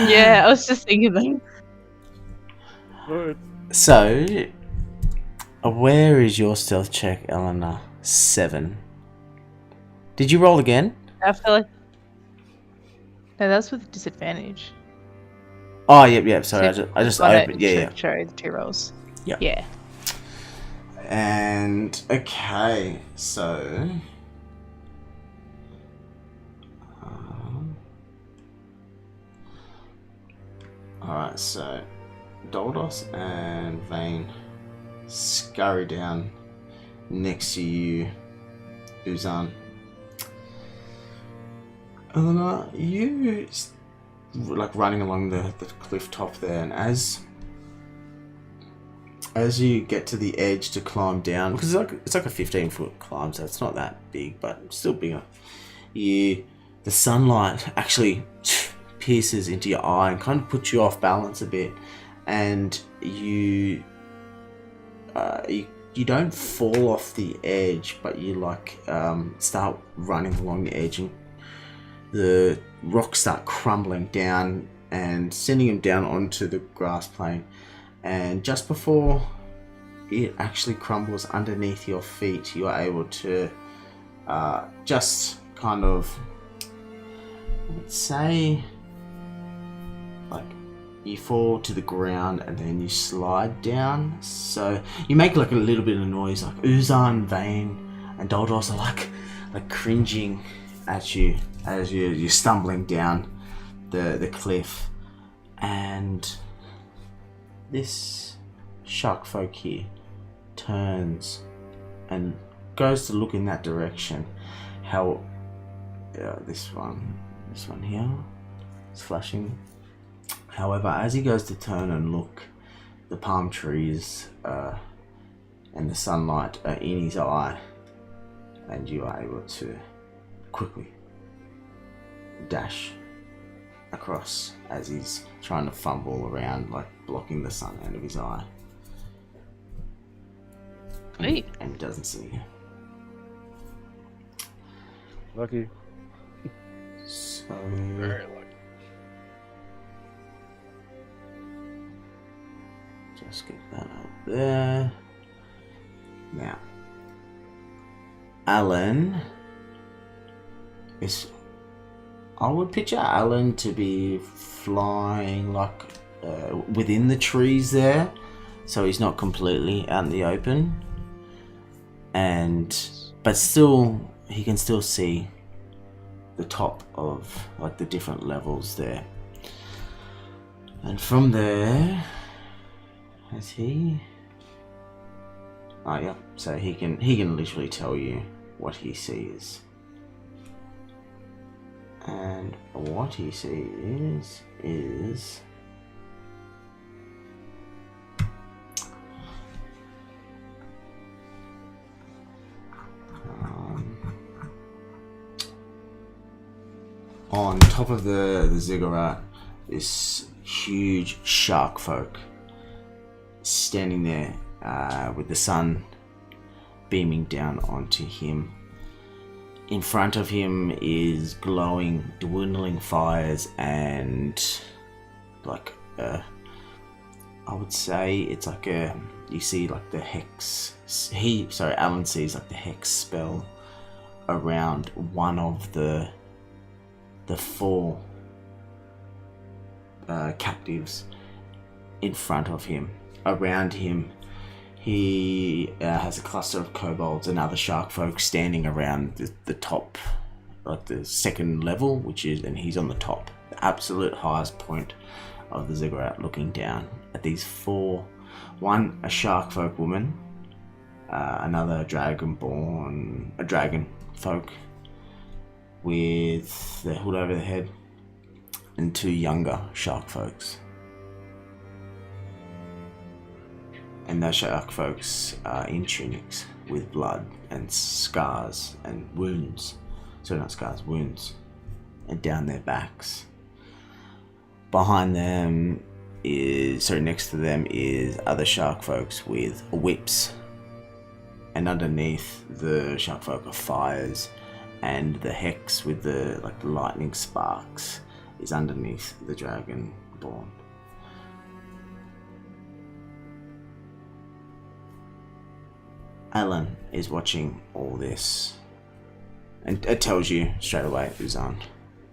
Speaker 2: Yeah, I was just thinking that.
Speaker 3: but
Speaker 1: So, where is your stealth check, Eleanor? 7. Did you roll again?
Speaker 2: I feel like. No, that's with disadvantage.
Speaker 1: Oh, yep. Sorry,
Speaker 2: So
Speaker 1: I just
Speaker 2: got it,
Speaker 1: opened.
Speaker 2: it
Speaker 1: Yeah.
Speaker 2: should show the 2 rolls.
Speaker 1: Yeah.
Speaker 2: Yeah.
Speaker 1: And okay, so. Alright, so Doldos and Vane scurry down next to you, Uzan. Eleanor, you running along the cliff top there, and as you get to the edge to climb down, because it's like a 15-foot climb, so it's not that big, but still bigger. The sunlight actually pierces into your eye and kind of puts you off balance a bit, and you don't fall off the edge, but you start running along the edge, and the rocks start crumbling down and sending them down onto the grass plane. And just before it actually crumbles underneath your feet, you are able to just kind of, let's say, you fall to the ground and then you slide down. So you make a little bit of noise, Uzan, Vane, and Doldos are like cringing at you as you're stumbling down the cliff. And this shark folk here turns and goes to look in that direction. This one here is flashing. However, as he goes to turn and look, the palm trees and the sunlight are in his eye, and you are able to quickly dash across as he's trying to fumble around, blocking the sun out of his eye.
Speaker 2: Sweet.
Speaker 1: And he doesn't see you.
Speaker 3: lucky.
Speaker 1: So
Speaker 6: Very lucky.
Speaker 1: just get that up there. Now, Alan is. I would picture Alan to be flying within the trees there, so he's not completely out in the open, but still he can still see the top of the different levels there, and from there, has he? Oh yeah, so he can literally tell you what he sees. And what he sees is on top of the ziggurat, this huge shark folk standing there with the sun beaming down onto him. In front of him is glowing, dwindling fires and I would say it's like you see like the hex. Alan sees like the hex spell around one of the four captives in front of him. Around him, he has a cluster of kobolds and other shark folk standing around the top, like the second level, and he's on the top, the absolute highest point of the ziggurat, looking down at these four. One, a shark folk woman, another dragon folk with the hood over the head, and two younger shark folks. And those shark folks are in tunics with blood and scars and wounds. So not scars, wounds. And down their backs. Behind them next to them is other shark folks with whips. And underneath the shark folk are fires. And the hex with the lightning sparks is underneath the dragonborn. Alan is watching all this, and it tells you straight away, Uzan,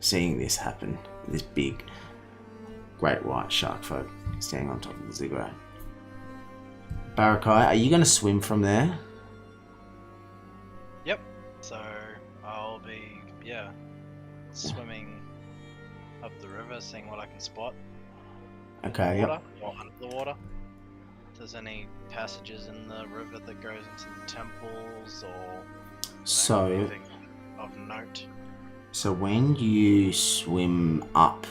Speaker 1: seeing this happen, this big, great white shark folk standing on top of the ziggurat. Barakai, are you going to swim from there?
Speaker 6: Yep. So I'll be swimming up the river, seeing what I can spot.
Speaker 1: Okay.
Speaker 6: In the water, or under the water. If there's any passages in the river that goes into the temples or anything of note.
Speaker 1: So when you swim up,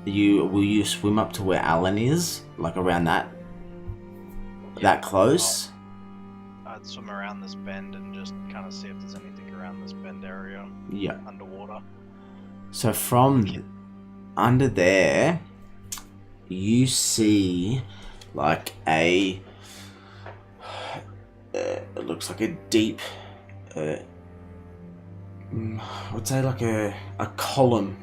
Speaker 1: will you swim up to where Alan is, like around that close?
Speaker 6: I'd swim around this bend and just kind of see if there's anything around this bend area.
Speaker 1: Yeah.
Speaker 6: Underwater.
Speaker 1: So from under there, you see like it looks like a deep, I would say like a column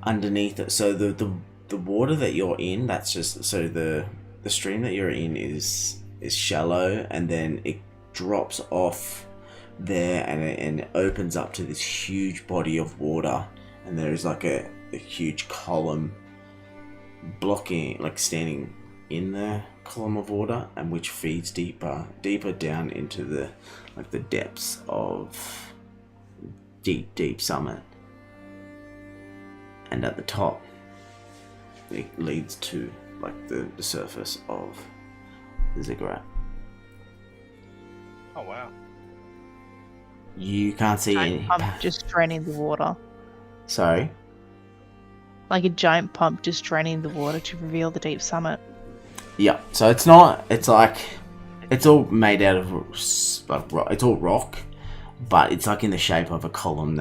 Speaker 1: underneath it. So the water that you're in, that's just, so the stream that you're in is shallow, and then it drops off there and it opens up to this huge body of water, and there's like a huge column blocking, like standing in the column of water, and which feeds deeper down into the depths of deep summit. And at the top it leads to like the surface of the ziggurat.
Speaker 6: Oh wow.
Speaker 1: You can't see any
Speaker 2: Pump just draining the water.
Speaker 1: Sorry?
Speaker 2: Like a giant pump just draining the water to reveal the deep summit.
Speaker 1: Yeah, so it's all made out of rock. It's all rock, but it's like in the shape of a column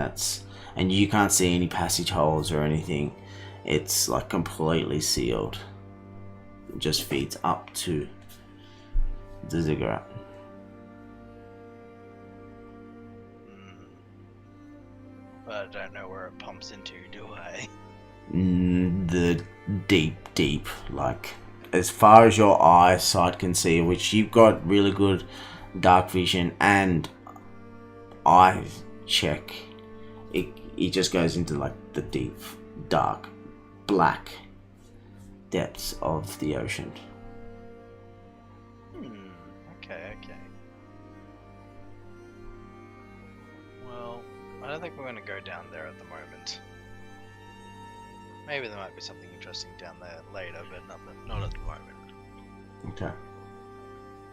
Speaker 1: and you can't see any passage holes or anything. It's like completely sealed. It just feeds up to the ziggurat.
Speaker 6: But I don't know where it pumps into, do I?
Speaker 1: The deep, like as far as your eyesight can see, which you've got really good dark vision and eye check, it just goes into like the deep, dark, black depths of the ocean.
Speaker 6: Okay. Well, I don't think we're going to go down there at the moment. Maybe there might be something interesting down there later, but not at the moment.
Speaker 1: Okay.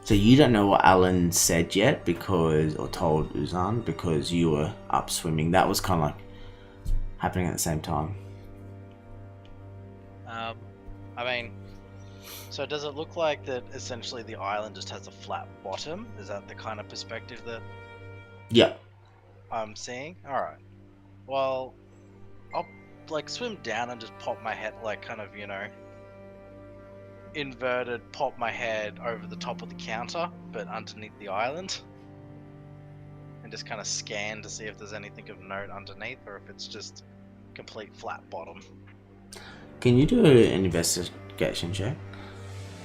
Speaker 1: So you don't know what Alan said yet, or told Uzan, because you were up swimming. That was kind of like happening at the same time.
Speaker 6: I mean, so does it look like that essentially the island just has a flat bottom? Is that the kind of perspective that
Speaker 1: Yeah.
Speaker 6: I'm seeing? Alright. Well, I'll like swim down and just pop my head, like kind of, inverted, pop my head over the top of the counter, but underneath the island. And just kind of scan to see if there's anything of note underneath, or if it's just complete flat bottom.
Speaker 1: Can you do an investigation check?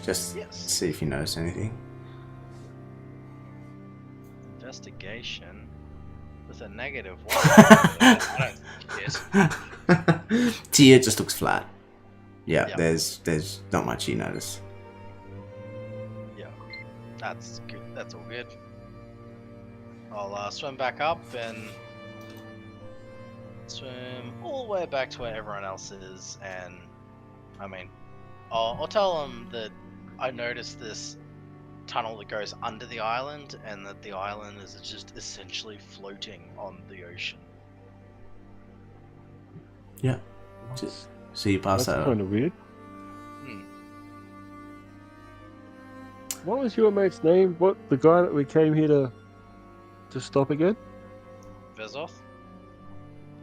Speaker 1: Just
Speaker 6: Yes.
Speaker 1: see if you notice anything.
Speaker 6: Investigation with a -1. I don't see it.
Speaker 1: To you, it just looks flat. Yeah,
Speaker 6: Yeah.
Speaker 1: there's not much you notice.
Speaker 6: Yeah, that's good. That's all good. I'll swim back up and swim all the way back to where everyone else is, and I mean, I'll tell them that I noticed this tunnel that goes under the island, and that the island is just essentially floating on the ocean.
Speaker 1: Yeah. So you pass
Speaker 3: That's
Speaker 1: that
Speaker 3: kind
Speaker 1: on.
Speaker 3: of weird.
Speaker 6: Hmm.
Speaker 3: What was your mate's name? What, the guy that we came here to stop again?
Speaker 6: Vezoth?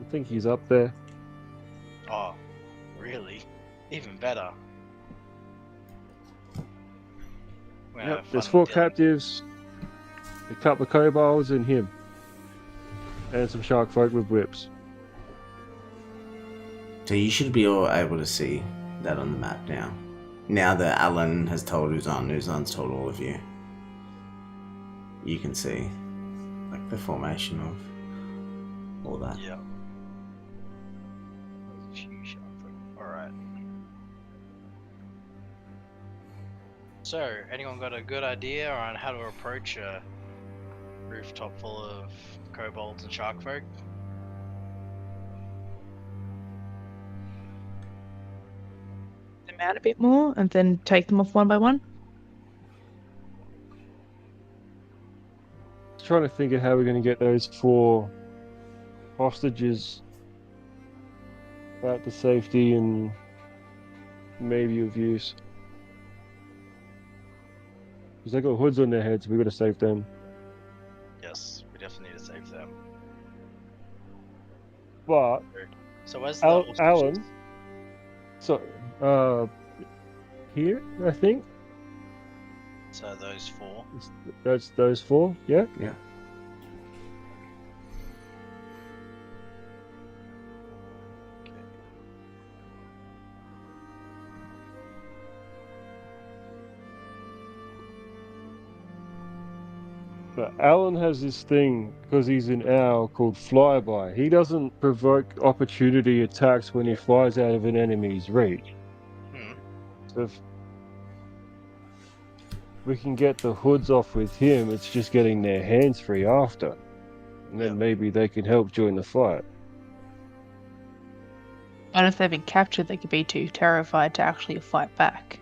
Speaker 3: I think he's up there.
Speaker 6: Oh, really? Even better. We're gonna
Speaker 3: Yep,
Speaker 6: have
Speaker 3: there's
Speaker 6: fun
Speaker 3: 4
Speaker 6: dealing-
Speaker 3: captives, a couple of kobolds, and him. And some shark folk with whips.
Speaker 1: So you should be all able to see that on the map now. Now that Alan has told Uzan's told all of you. You can see like the formation of all that.
Speaker 6: Yeah. Alright. So, anyone got a good idea on how to approach a rooftop full of kobolds and shark folk?
Speaker 2: Them out a bit more and then take them off one by one.
Speaker 3: Trying to think of how we're going to get those 4 hostages back to safety and maybe of use. Because they got hoods on their heads, we've got to save them.
Speaker 6: Yes, we definitely need to save them.
Speaker 3: But
Speaker 6: So where's the
Speaker 3: Alan,
Speaker 6: hostages?
Speaker 3: so here I think
Speaker 6: So those 4.
Speaker 3: that's those 4. Yeah.
Speaker 1: Yeah.
Speaker 3: But Alan has this thing because he's an owl called flyby. He doesn't provoke opportunity attacks when he flies out of an enemy's reach.
Speaker 6: Hmm.
Speaker 3: So if we can get the hoods off with him, it's just getting their hands free after. And then
Speaker 6: Yeah.
Speaker 3: maybe they can help join the fight.
Speaker 2: But if they've been captured, they could be too terrified to actually fight back.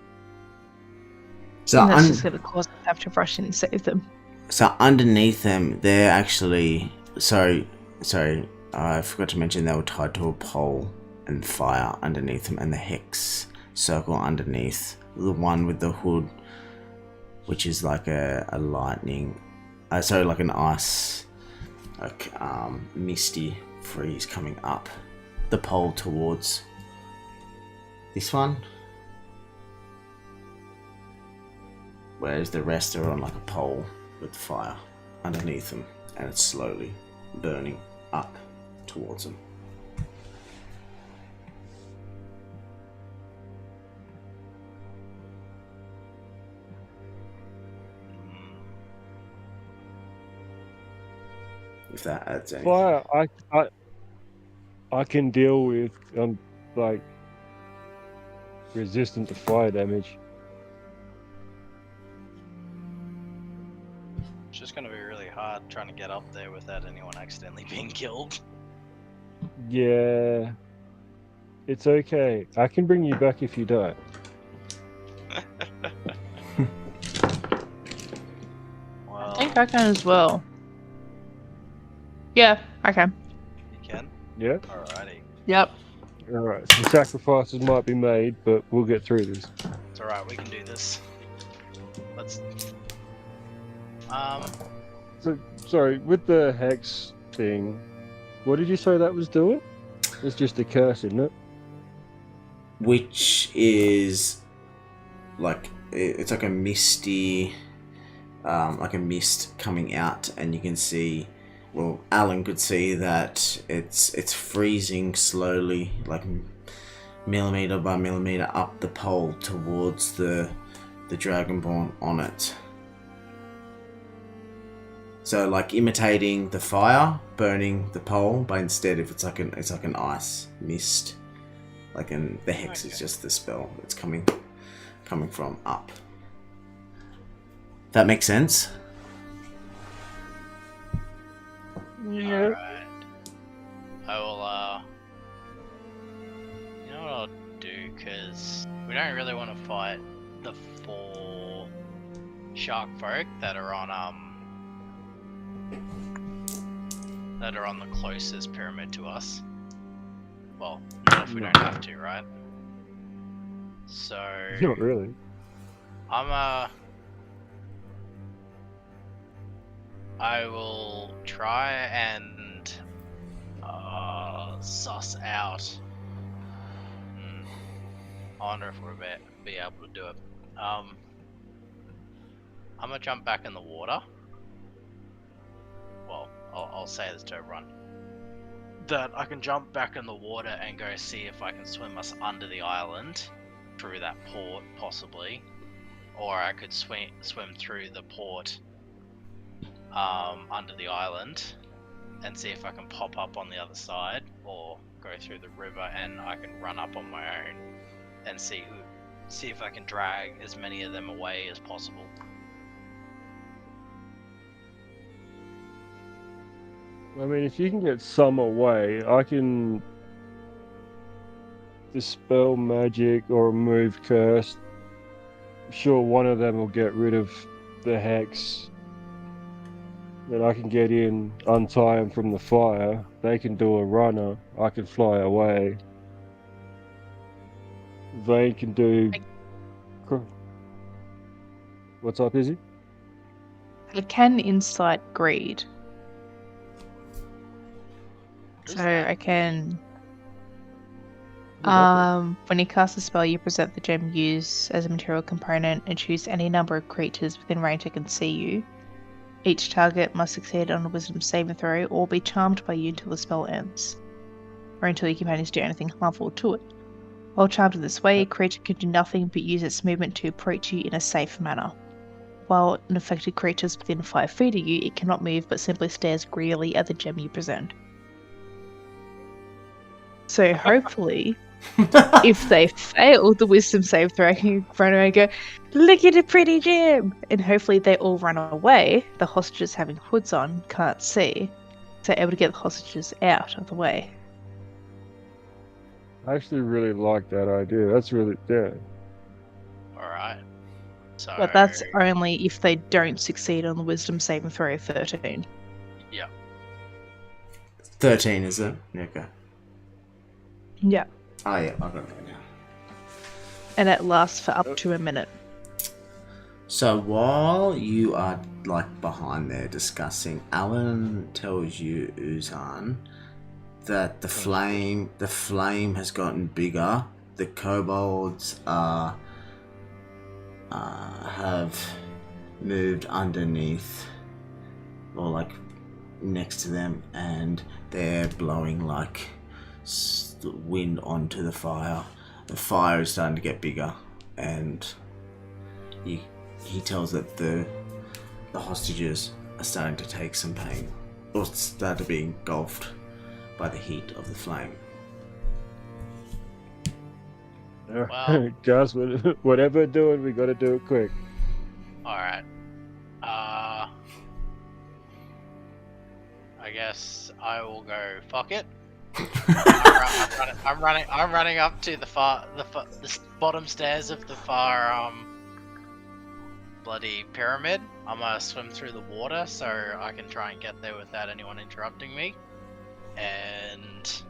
Speaker 1: So
Speaker 2: And that's just going to cause them to have to rush in and save them.
Speaker 1: So underneath them, they're actually sorry, I forgot to mention they were tied to a pole and fire underneath them, and the hex circle underneath the one with the hood, which is like a lightning, like an ice, like misty freeze coming up the pole towards this one, whereas the rest are on like a pole with fire underneath them, and it's slowly burning up towards them. If that adds anything.
Speaker 3: Fire, I can deal with like resistant to fire damage.
Speaker 6: It's just gonna be really hard trying to get up there without anyone accidentally being killed.
Speaker 3: Yeah, it's okay. I can bring you back if you die.
Speaker 6: Well,
Speaker 2: I think I can as well. Yeah, I can.
Speaker 6: you can?
Speaker 3: Yeah.
Speaker 6: Alrighty.
Speaker 2: Yep.
Speaker 3: All right. Some sacrifices might be made, but we'll get through this.
Speaker 6: It's alright, we can do this. Let's...
Speaker 3: So, sorry, with the hex thing, what did you say that was doing? It's just a curse, isn't it?
Speaker 1: Which is like it's like a misty, like a mist coming out, and you can see. Well, Alan could see that it's freezing slowly, like millimeter by millimeter up the pole towards the the Dragonborn on it. So like imitating the fire, burning the pole, but instead if it's like an ice mist. The hex is just the spell that's coming from up. That makes sense?
Speaker 3: Yeah.
Speaker 6: Alright. I will, you know what I'll do, because we don't really want to fight the 4 shark folk that are on, the closest pyramid to us. Well, not if we don't have to, right? So...
Speaker 3: Not really.
Speaker 6: I will try and suss out. I wonder if we'll be able to do it. I'm gonna jump back in the water. Well, I'll say this to everyone. That I can jump back in the water and go see if I can swim us under the island through that port, possibly, or I could swim through the port under the island and see if I can pop up on the other side, or go through the river and I can run up on my own and see if I can drag as many of them away as possible.
Speaker 3: I mean, if you can get some away, I can dispel magic or remove curse. I'm sure one of them will get rid of the hex. Then I can get in, untie them from the fire. They can do a runner. I can fly away. Vane can do... What's up, Izzy?
Speaker 2: I can incite greed. So I can... when you cast a spell, you present the gem used as a material component and choose any number of creatures within range that can see you. Each target must succeed on a wisdom saving throw or be charmed by you until the spell ends, or until your companions do anything harmful to it. While charmed in this way, a creature can do nothing but use its movement to approach you in a safe manner. While an affected creature is within 5 feet of you, it cannot move but simply stares greedily at the gem you present. So hopefully, if they fail the wisdom save throw, you run away and go, "Look at a pretty gem!" And hopefully they all run away. The hostages having hoods on can't see, so able to get the hostages out of the way.
Speaker 3: I actually really like that idea. That's really... Yeah.
Speaker 6: Alright. So...
Speaker 2: But that's only if they don't succeed on the wisdom saving throw 13.
Speaker 6: Yeah.
Speaker 1: 13, is it? Okay.
Speaker 2: Yeah.
Speaker 1: Oh yeah, I got that now.
Speaker 2: And it lasts for up to a minute.
Speaker 1: So while you are like behind there discussing, Alan tells you, Uzan, that the flame has gotten bigger. The kobolds have moved underneath, or like next to them, and they're blowing like wind onto the fire. The fire is starting to get bigger, and he tells that the hostages are starting to take some pain, or start to be engulfed by the heat of the flame.
Speaker 6: Well-
Speaker 3: Guys, whatever we're doing, we gotta do it quick.
Speaker 6: Alright. I guess I will go fuck it. I'm running up to the bottom stairs of the far bloody pyramid. I'm gonna swim through the water so I can try and get there without anyone interrupting me. And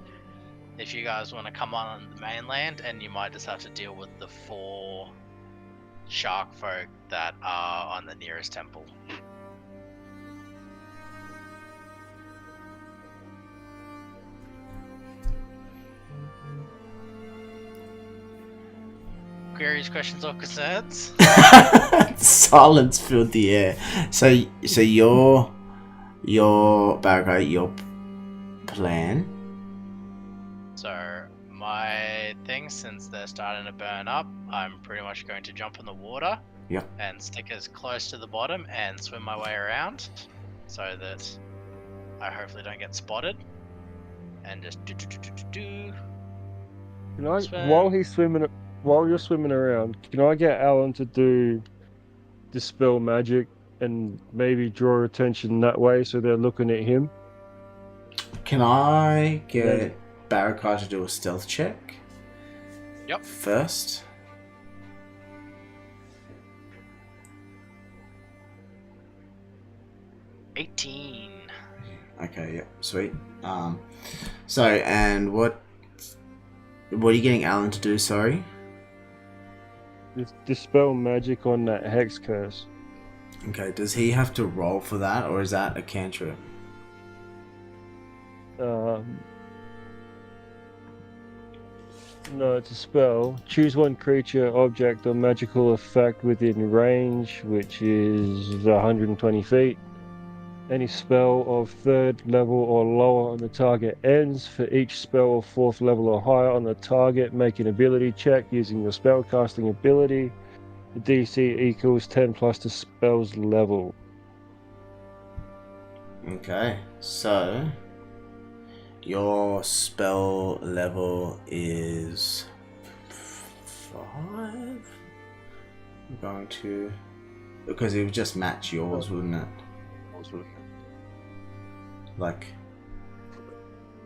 Speaker 6: if you guys want to come on the mainland, and you might just have to deal with the 4 shark folk that are on the nearest temple. Queries, questions, or concerns?
Speaker 1: Silence filled the air. So your Bargo, your plan.
Speaker 6: So my thing, since they're starting to burn up, I'm pretty much going to jump in the water.
Speaker 1: Yep.
Speaker 6: And stick as close to the bottom and swim my way around so that I hopefully don't get spotted. And just do.
Speaker 3: Can I,
Speaker 6: Swim.
Speaker 3: while you're swimming around, can I get Alan to do dispel magic and maybe draw attention that way so they're looking at him?
Speaker 1: Can I get Barakai to do a stealth check?
Speaker 6: Yep.
Speaker 1: First.
Speaker 6: $18.
Speaker 1: Okay, yep, sweet. So, and what are you getting Alan to do, sorry?
Speaker 3: Dispel magic on that hex curse.
Speaker 1: Okay, does he have to roll for that, or is that a cantrip?
Speaker 3: No, it's a spell. Choose one creature, object, or magical effect within range, which is 120 feet. Any spell of 3rd level or lower on the target ends. For each spell of 4th level or higher on the target, make an ability check using your spellcasting ability. The DC equals 10 plus the spell's level.
Speaker 1: Okay, so your spell level is 5. I'm going to, because it would just match yours, wouldn't it? Like,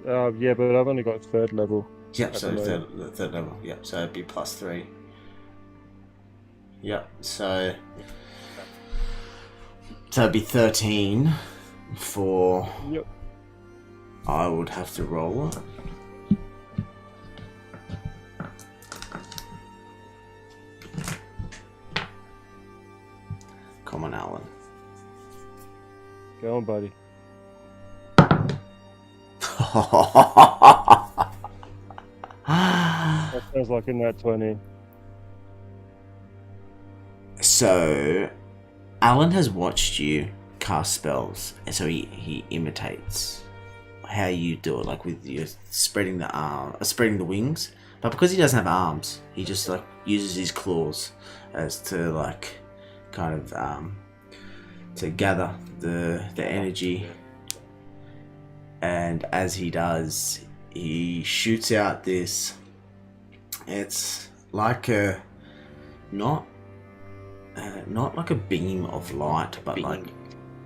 Speaker 3: Yeah, but I've only got 3rd level.
Speaker 1: yep. So third level. Yep. So it'd be +3. Yep. So it'd be 13 for.
Speaker 3: Yep.
Speaker 1: I would have to roll it. Come on, Alan.
Speaker 3: Go on, buddy. That sounds like in that 20.
Speaker 1: So, Alan has watched you cast spells, and so he imitates how you do it, like with you spreading the wings. But because he doesn't have arms, he just like uses his claws as to like kind of to gather the energy. And as he does, he shoots out this. It's like a not like a beam of light, but like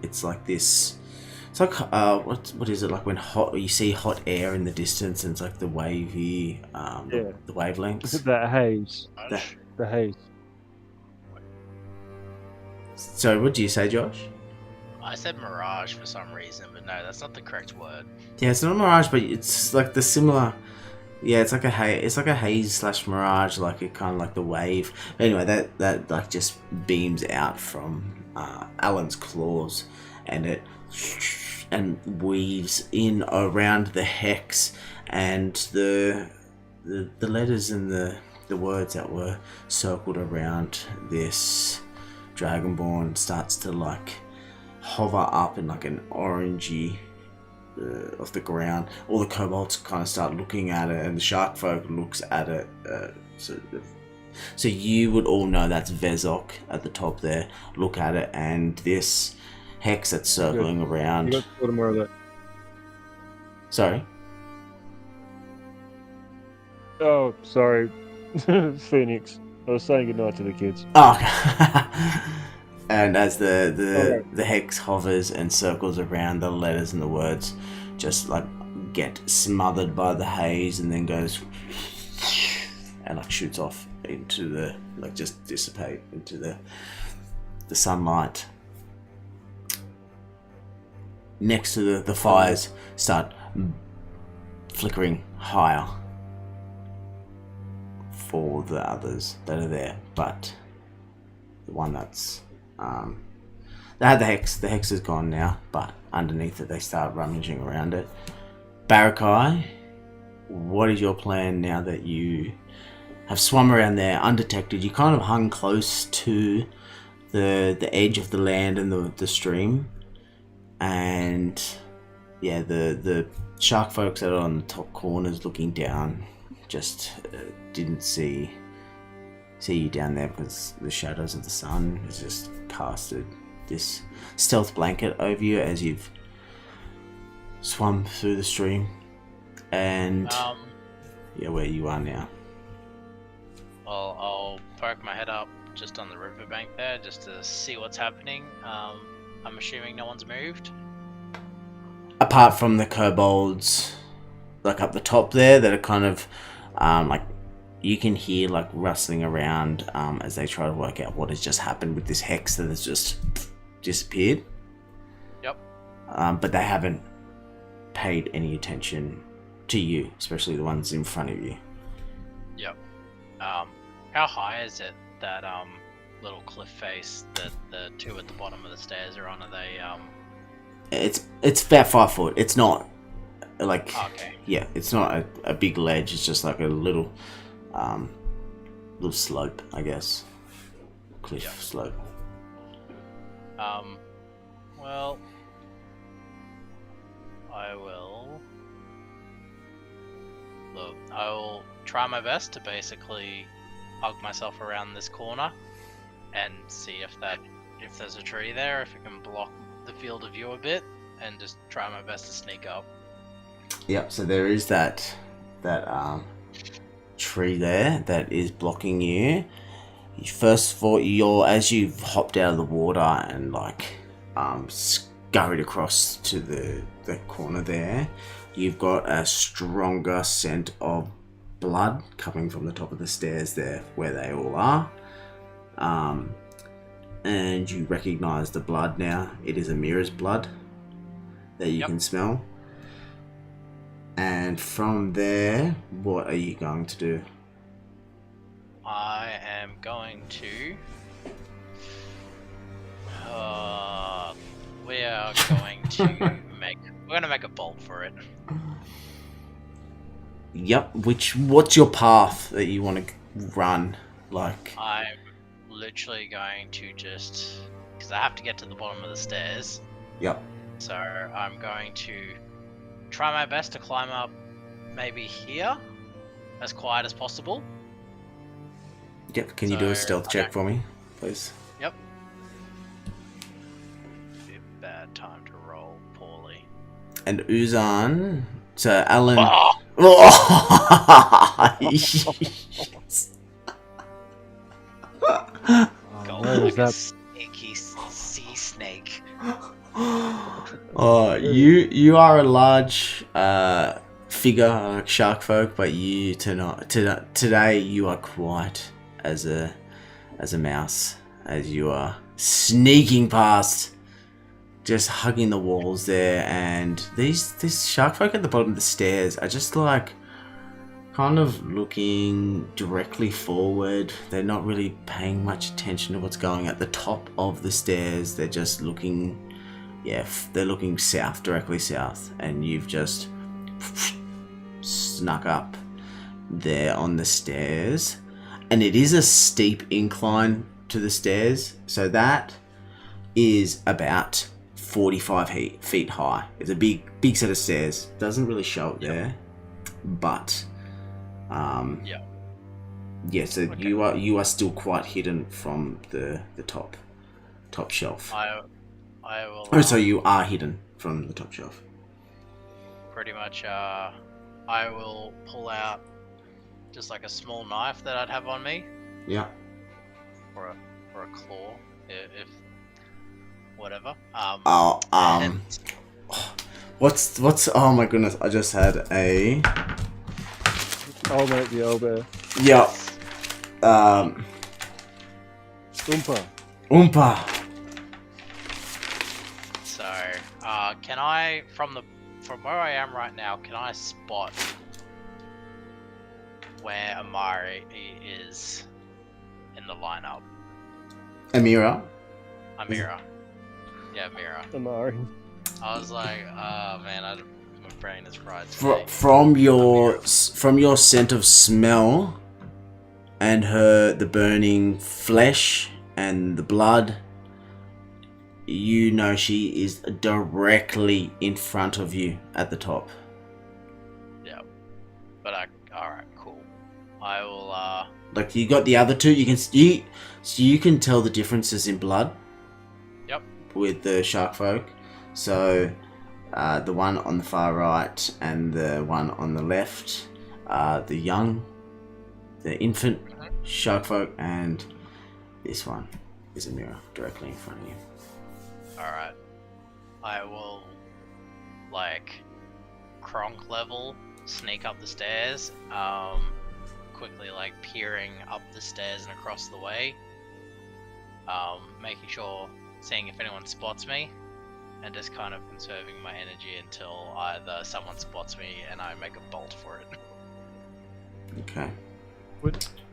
Speaker 1: it's like this. It's like what is it like when you see hot air in the distance, and it's like the wavy the wavelengths.
Speaker 3: That haze.
Speaker 6: Much.
Speaker 3: The haze.
Speaker 1: So what do you say, Josh?
Speaker 6: I said mirage for some reason, but no, that's not the correct word.
Speaker 1: Yeah, it's not a mirage, but it's like the similar. Yeah, it's like a haze / mirage, like it kind of like the wave. But anyway, that like just beams out from Alan's claws, and it weaves in around the hex, and the letters and the words that were circled around this dragonborn starts to like hover up in like an orangey off the ground. All the kobolds kind of start looking at it, and the shark folk looks at it. So you would all know that's Vezok at the top there. Look at it, and this hex that's circling around.
Speaker 3: You got more of that.
Speaker 1: Sorry.
Speaker 3: Oh, sorry, Phoenix. I was saying goodnight to the kids.
Speaker 1: Oh, okay. And as the hex hovers and circles around, the letters and the words just like get smothered by the haze, and then goes and like shoots off into the like just dissipate into the sunlight. Next to the fires start flickering higher for the others that are there, but the one that's they had the hex is gone now, but underneath it they start rummaging around it. Barakai, what is your plan now that you have swum around there undetected? You kind of hung close to the edge of the land and the stream, and yeah, the shark folks that are on the top corners looking down just didn't see see you down there because the shadows of the sun has just casted this stealth blanket over you as you've swum through the stream. And yeah, where you are now.
Speaker 7: I'll poke my head up just on the riverbank there, just to see what's happening. I'm assuming no one's moved.
Speaker 1: Apart from the kobolds, like up the top there, that are kind of, like, you can hear like rustling around as they try to work out what has just happened with this hex that has just disappeared.
Speaker 7: Yep.
Speaker 1: But they haven't paid any attention to you, especially the ones in front of you.
Speaker 7: Yep. How high is it, that little cliff face that the two at the bottom of the stairs are on? Are they
Speaker 1: It's about 5 foot. It's not like
Speaker 7: okay.
Speaker 1: Yeah, it's not a big ledge. It's just like a little slope, I guess. Cliff slope.
Speaker 7: Well, I will try my best to basically hug myself around this corner and see if there's a tree there, if it can block the field of view a bit, and just try my best to sneak up.
Speaker 1: Yep, so there is that tree there that is blocking you. First of all, as you've hopped out of the water and like scurried across to the corner there, you've got a stronger scent of blood coming from the top of the stairs there where they all are. And you recognize the blood now. It is Amira's blood that you can smell. And from there, what are you going to do?
Speaker 7: I am going to... we're going to make a bolt for it.
Speaker 1: Yep, what's your path that you want to run? Like,
Speaker 7: I'm literally going to just... because I have to get to the bottom of the stairs.
Speaker 1: Yep.
Speaker 7: So I'm going to try my best to climb up maybe here, as quiet as possible.
Speaker 1: Yep, can you do a stealth check for me, please?
Speaker 7: Yep. Be a bad time to roll poorly.
Speaker 1: And Uzan, so Alan...
Speaker 7: Oh!
Speaker 1: Oh! Yes.
Speaker 7: Go
Speaker 3: where
Speaker 7: like
Speaker 3: is
Speaker 7: a
Speaker 3: that?
Speaker 7: sneaky sea snake.
Speaker 1: Oh, you are a large figure like shark folk, but today you are quiet as a mouse, as you are sneaking past, just hugging the walls there. And these shark folk at the bottom of the stairs are just like kind of looking directly forward. They're not really paying much attention to what's going at the top of the stairs. They're just looking, they're looking south, directly south, and you've just snuck up there on the stairs. And it is a steep incline to the stairs, so that is about 45 feet high. It's a big set of stairs. Doesn't really show it there, but so okay. You are still quite hidden from the top shelf.
Speaker 7: I will.
Speaker 1: So you are hidden from the top shelf.
Speaker 7: Pretty much. I will pull out just like a small knife that I'd have on me.
Speaker 1: Yeah.
Speaker 7: Or a claw, if whatever.
Speaker 1: What's? Oh my goodness! I just had a.
Speaker 3: Oh mate, the owlbear.
Speaker 1: Yeah. Oompa.
Speaker 7: So, can I, from where I am right now, can I spot where Amari is in the lineup?
Speaker 1: Amira.
Speaker 7: Yeah, Amira.
Speaker 3: Amari.
Speaker 7: I was like, oh man, my brain is fried today.
Speaker 1: From your scent of smell and the burning flesh and the blood, you know she is directly in front of you at the top.
Speaker 7: Yeah, but alright, cool. I will
Speaker 1: Like you got the other two, you can tell the differences in blood.
Speaker 7: Yep.
Speaker 1: With the shark folk, so the one on the far right and the one on the left, the infant shark folk, and this one is a mirror directly in front of you.
Speaker 7: Alright. I will, like, Kronk level, sneak up the stairs, quickly, like, peering up the stairs and across the way, making sure, seeing if anyone spots me, and just kind of conserving my energy until either someone spots me and I make a bolt for it.
Speaker 1: Okay.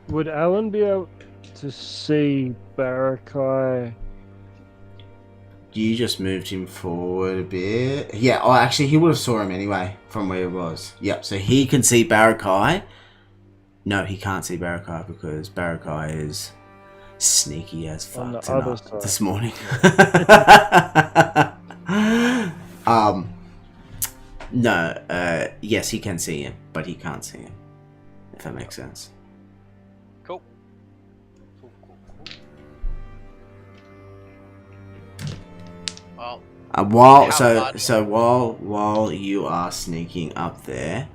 Speaker 3: Would Alan be able to see Barakai?
Speaker 1: You just moved him forward a bit. Yeah, oh, actually, he would have saw him anyway from where he was. Yep, so he can see Barakai. No, he can't see Barakai because Barakai is sneaky as
Speaker 3: On the
Speaker 1: fuck
Speaker 3: other
Speaker 1: tonight,
Speaker 3: side.
Speaker 1: this morning. No, yes, he can see him, but he can't see him, if that makes sense.
Speaker 7: Cool. Well,
Speaker 1: While
Speaker 7: How
Speaker 1: so while you are sneaking up there,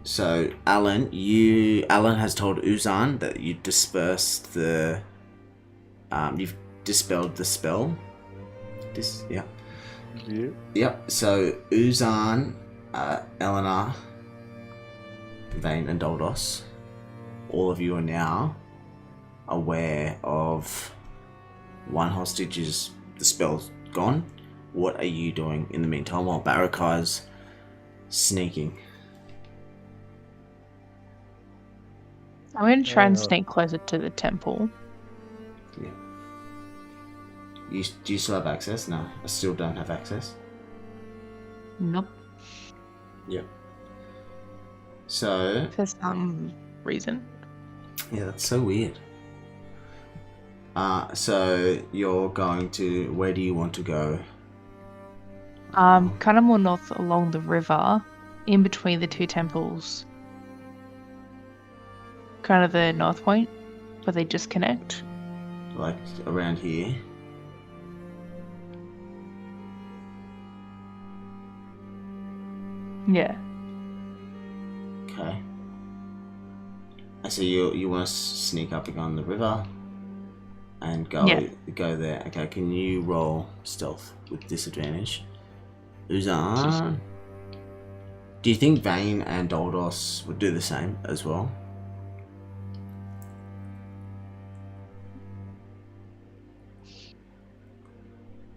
Speaker 1: so Alan has told Uzan that you dispersed the you've dispelled the spell.
Speaker 3: Yeah.
Speaker 1: Yep. So Uzan, Eleanor, Vane, and Doldos, all of you are now aware of one hostage is the spell's gone. What are you doing in the meantime while Barakai's sneaking?
Speaker 2: I'm going to try and sneak closer to the temple.
Speaker 1: Yeah. Do you still have access? No, I still don't have access.
Speaker 2: Nope.
Speaker 1: Yep. So
Speaker 2: For some reason.
Speaker 1: yeah, that's so weird. So you're going to, where do you want to go?
Speaker 2: Kind of more north along the river, in between the two temples. Kind of the north point, where they disconnect.
Speaker 1: Like around here?
Speaker 2: Yeah.
Speaker 1: Okay. So you want to sneak up on the river and go there. Okay, can you roll stealth with disadvantage? Uzan. Do you think Vane and Doldos would do the same as well?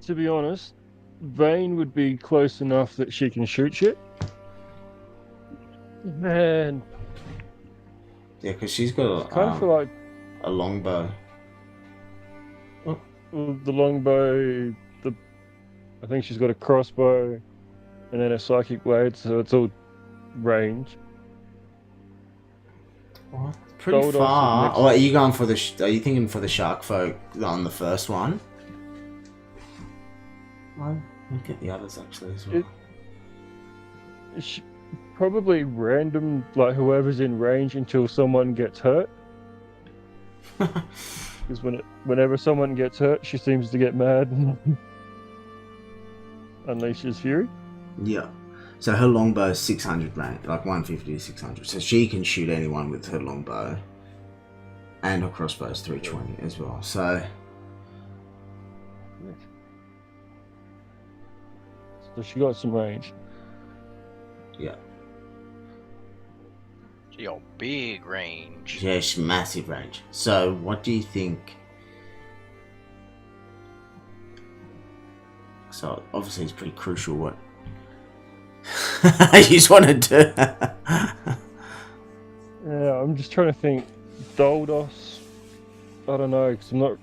Speaker 3: To be honest, Vane would be close enough that she can shoot shit. Man,
Speaker 1: Yeah, because she's got
Speaker 3: kind of feel like
Speaker 1: a longbow.
Speaker 3: the longbow. I think she's got a crossbow, and then a psychic blade, so it's all range.
Speaker 1: What? Pretty
Speaker 3: Doldos is
Speaker 1: far.
Speaker 3: next.
Speaker 1: Oh, are you going for the? Are you thinking for the shark folk on the first one? Well, look at the others actually as well.
Speaker 3: Probably random, like whoever's in range until someone gets hurt. Because whenever someone gets hurt, she seems to get mad and unleashes fury.
Speaker 1: Yeah. So her longbow is 600 range, like 150 to 600. So she can shoot anyone with her longbow. And her crossbow is 320 as well. So
Speaker 3: she got some range.
Speaker 1: yeah.
Speaker 7: your big range.
Speaker 1: Yes, massive range. So what do you think? So obviously it's pretty crucial what you just wanted to.
Speaker 3: Yeah, I'm just trying to think. Doldos, I don't know, because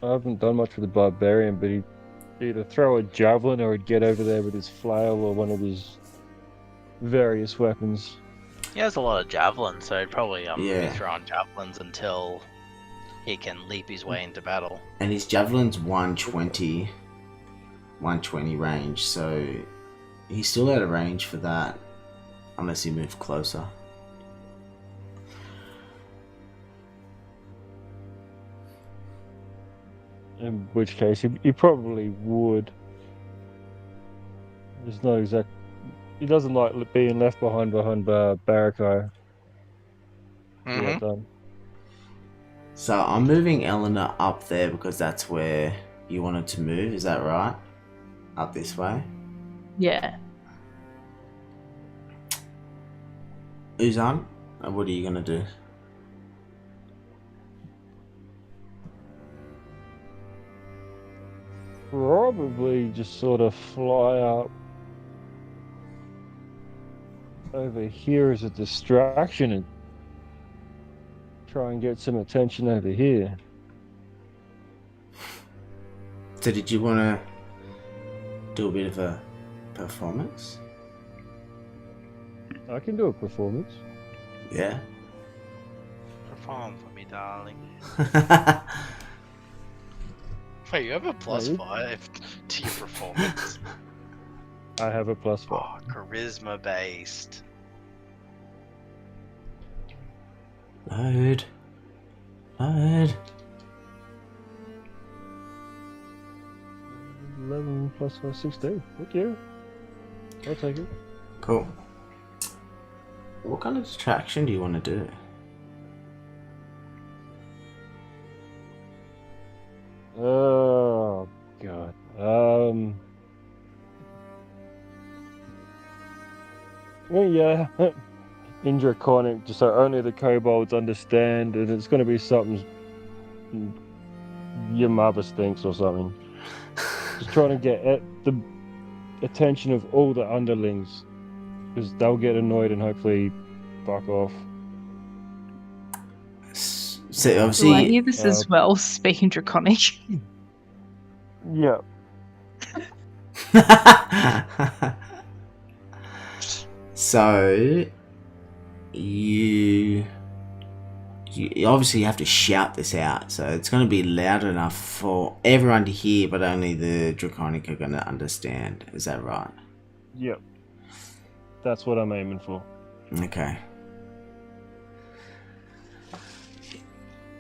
Speaker 3: I haven't done much with the barbarian, but he'd either throw a javelin or he'd get over there with his flail or one of his various weapons.
Speaker 7: He has a lot of javelins, so he'd probably
Speaker 1: Yeah.
Speaker 7: be throwing javelins until he can leap his way into battle.
Speaker 1: And his javelin's 120 range, so he's still out of range for that, unless he moves closer.
Speaker 3: In which case, he probably would. It's not exact. He doesn't like being left behind Barakai. See that
Speaker 6: Mm-hmm.
Speaker 3: done.
Speaker 1: So I'm moving Eleanor up there because that's where you wanted to move. Is that right? Up this way.
Speaker 2: Yeah.
Speaker 1: Uzan, what are you gonna do?
Speaker 3: Probably just sort of fly up over here as a distraction and try and get some attention over here.
Speaker 1: So did you want to do a bit of a performance?
Speaker 3: I can do a performance.
Speaker 1: Yeah.
Speaker 7: Perform for me, darling.
Speaker 1: Oh,
Speaker 7: Wait, you have a plus
Speaker 3: you-
Speaker 7: 5 to your performance.
Speaker 3: I have a +5.
Speaker 7: Oh, charisma based.
Speaker 1: Load. Load.
Speaker 3: 11 + 5, 16. Thank you. I'll take it.
Speaker 1: Cool. What kind of distraction do you want to do?
Speaker 3: Oh god. Well, yeah. In Draconic, just so only the kobolds understand, and it's going to be something your mother stinks or something. Just trying to get the attention of all the underlings, because they'll get annoyed and hopefully fuck off.
Speaker 1: So
Speaker 2: Do I
Speaker 1: obviously,
Speaker 2: hear this as well, speaking Draconic?
Speaker 3: Yeah.
Speaker 1: so you obviously have to shout this out, so it's going to be loud enough for everyone to hear, but only the Draconic are going to understand. Is that right?
Speaker 3: Yep. That's what I'm aiming for.
Speaker 1: Okay.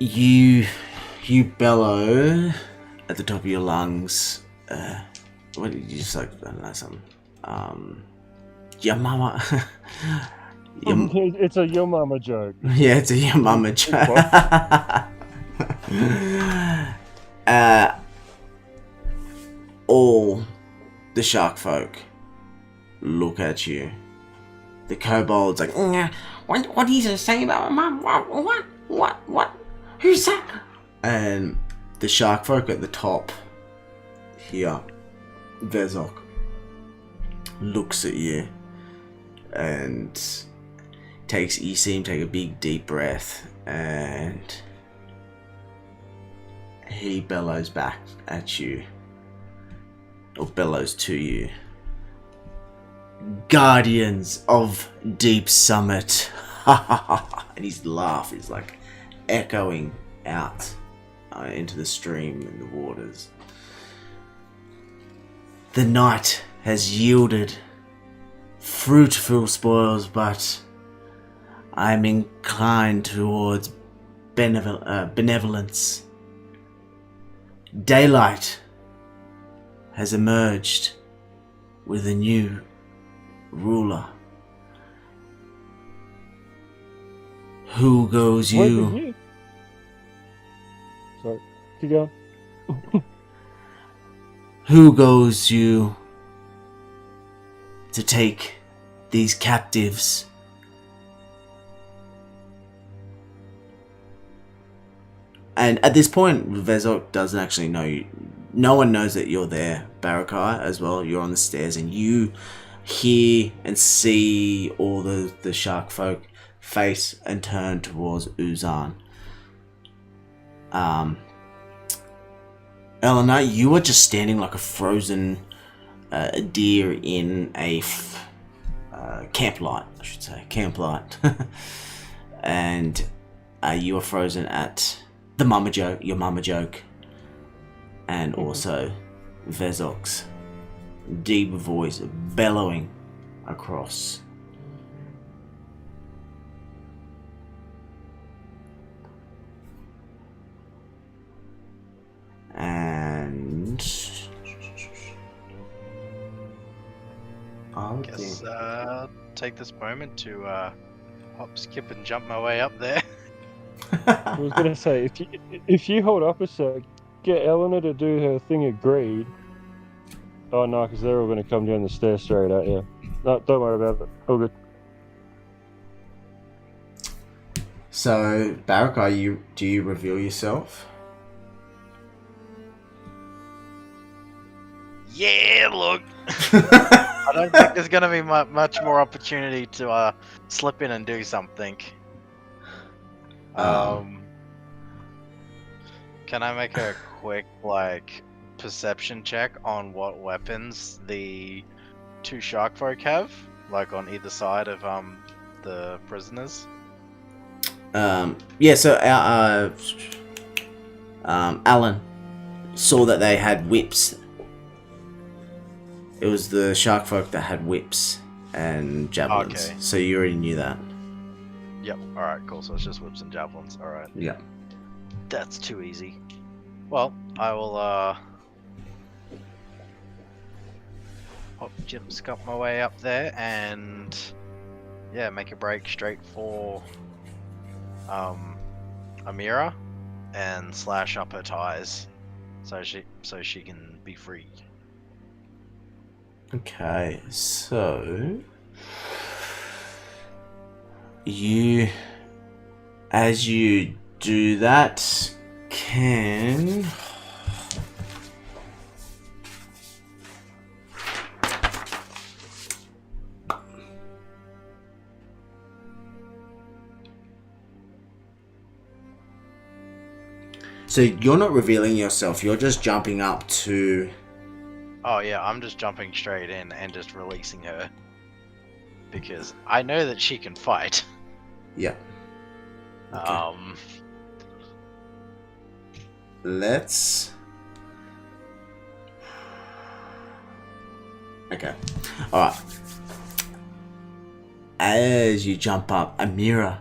Speaker 1: You bellow at the top of your lungs. What did you just like? I don't know, something. Your mama.
Speaker 3: It's a your mama joke.
Speaker 1: Yeah, it's a your mama joke. All the shark folk look at you. The kobold's like, what are you saying about my mum? What? Who's that? And the shark folk at the top here, Vezok, looks at you and you see him take a big deep breath, and he bellows back at you, or bellows to you. Guardians of Deep Summit. And his laugh is like echoing out into the stream and the waters. The night has yielded fruitful spoils, but I'm inclined towards benevolence. Daylight has emerged with a new ruler. Who goes you?
Speaker 3: Sorry, keep going.
Speaker 1: Who goes you to take these captives? And at this point, Vezok doesn't actually know you. No one knows that you're there, Barakai, as well. You're on the stairs and you hear and see all the shark folk face and turn towards Uzan. Eleanor, you are just standing like a frozen deer in a camp light, I should say. Camp light. And you are frozen at the mama joke, your mama joke, and also Vezok's deep voice bellowing across. And would
Speaker 6: Guess
Speaker 1: think.
Speaker 6: take this moment to hop, skip, and jump my way up there.
Speaker 3: I was gonna say if you hold up a sec, get Eleanor to do her thing of greed. Oh no, because they're all gonna come down the stairs straight at you. No, don't worry about it. All good.
Speaker 1: So, Barak, do you reveal yourself?
Speaker 6: Yeah, look. I don't think there's gonna be much more opportunity to slip in and do something. Can I make a quick perception check on what weapons the two shark folk have, on either side of the prisoners?
Speaker 1: Yeah. So Alan saw that they had whips. It was the shark folk that had whips and javelins.
Speaker 6: Okay.
Speaker 1: So you already knew that.
Speaker 6: Yep. All right. Cool. So it's just whips and javelins. All right.
Speaker 1: Yeah.
Speaker 6: That's too easy. Well, I will hop, jump, scuff my way up there and make a break straight for Amira and slash up her ties so she can be free.
Speaker 1: Okay, so as you do that, can so you're not revealing yourself, you're just jumping up to...
Speaker 6: Oh yeah, I'm just jumping straight in and just releasing her. Because I know that she can fight.
Speaker 1: Yeah. Okay. Let's... Okay. Alright. As you jump up, Amira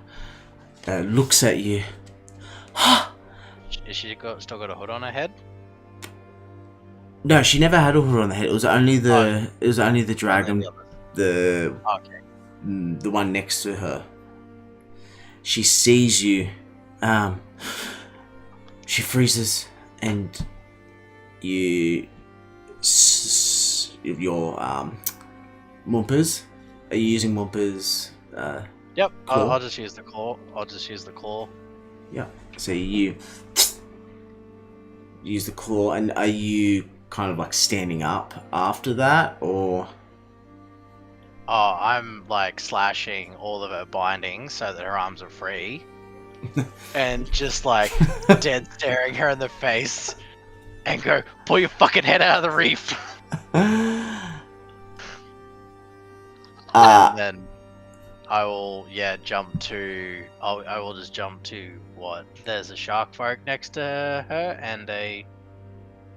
Speaker 1: looks at you.
Speaker 6: Is she still got a hood on her head?
Speaker 1: No, she never had a hood on the head. It was only the dragon, the one next to her. She sees you. She freezes, and your Mumpers. Are you using Mumpers?
Speaker 6: Yep.
Speaker 1: Claw?
Speaker 6: I'll just use the claw.
Speaker 1: Yeah. So you use the claw, and are you kind of standing up after that, or?
Speaker 6: Oh, I'm slashing all of her bindings so that her arms are free. And just dead staring her in the face and go, pull your fucking head out of the reef. And then I will jump to I will just jump to what? There's a shark folk next to her and a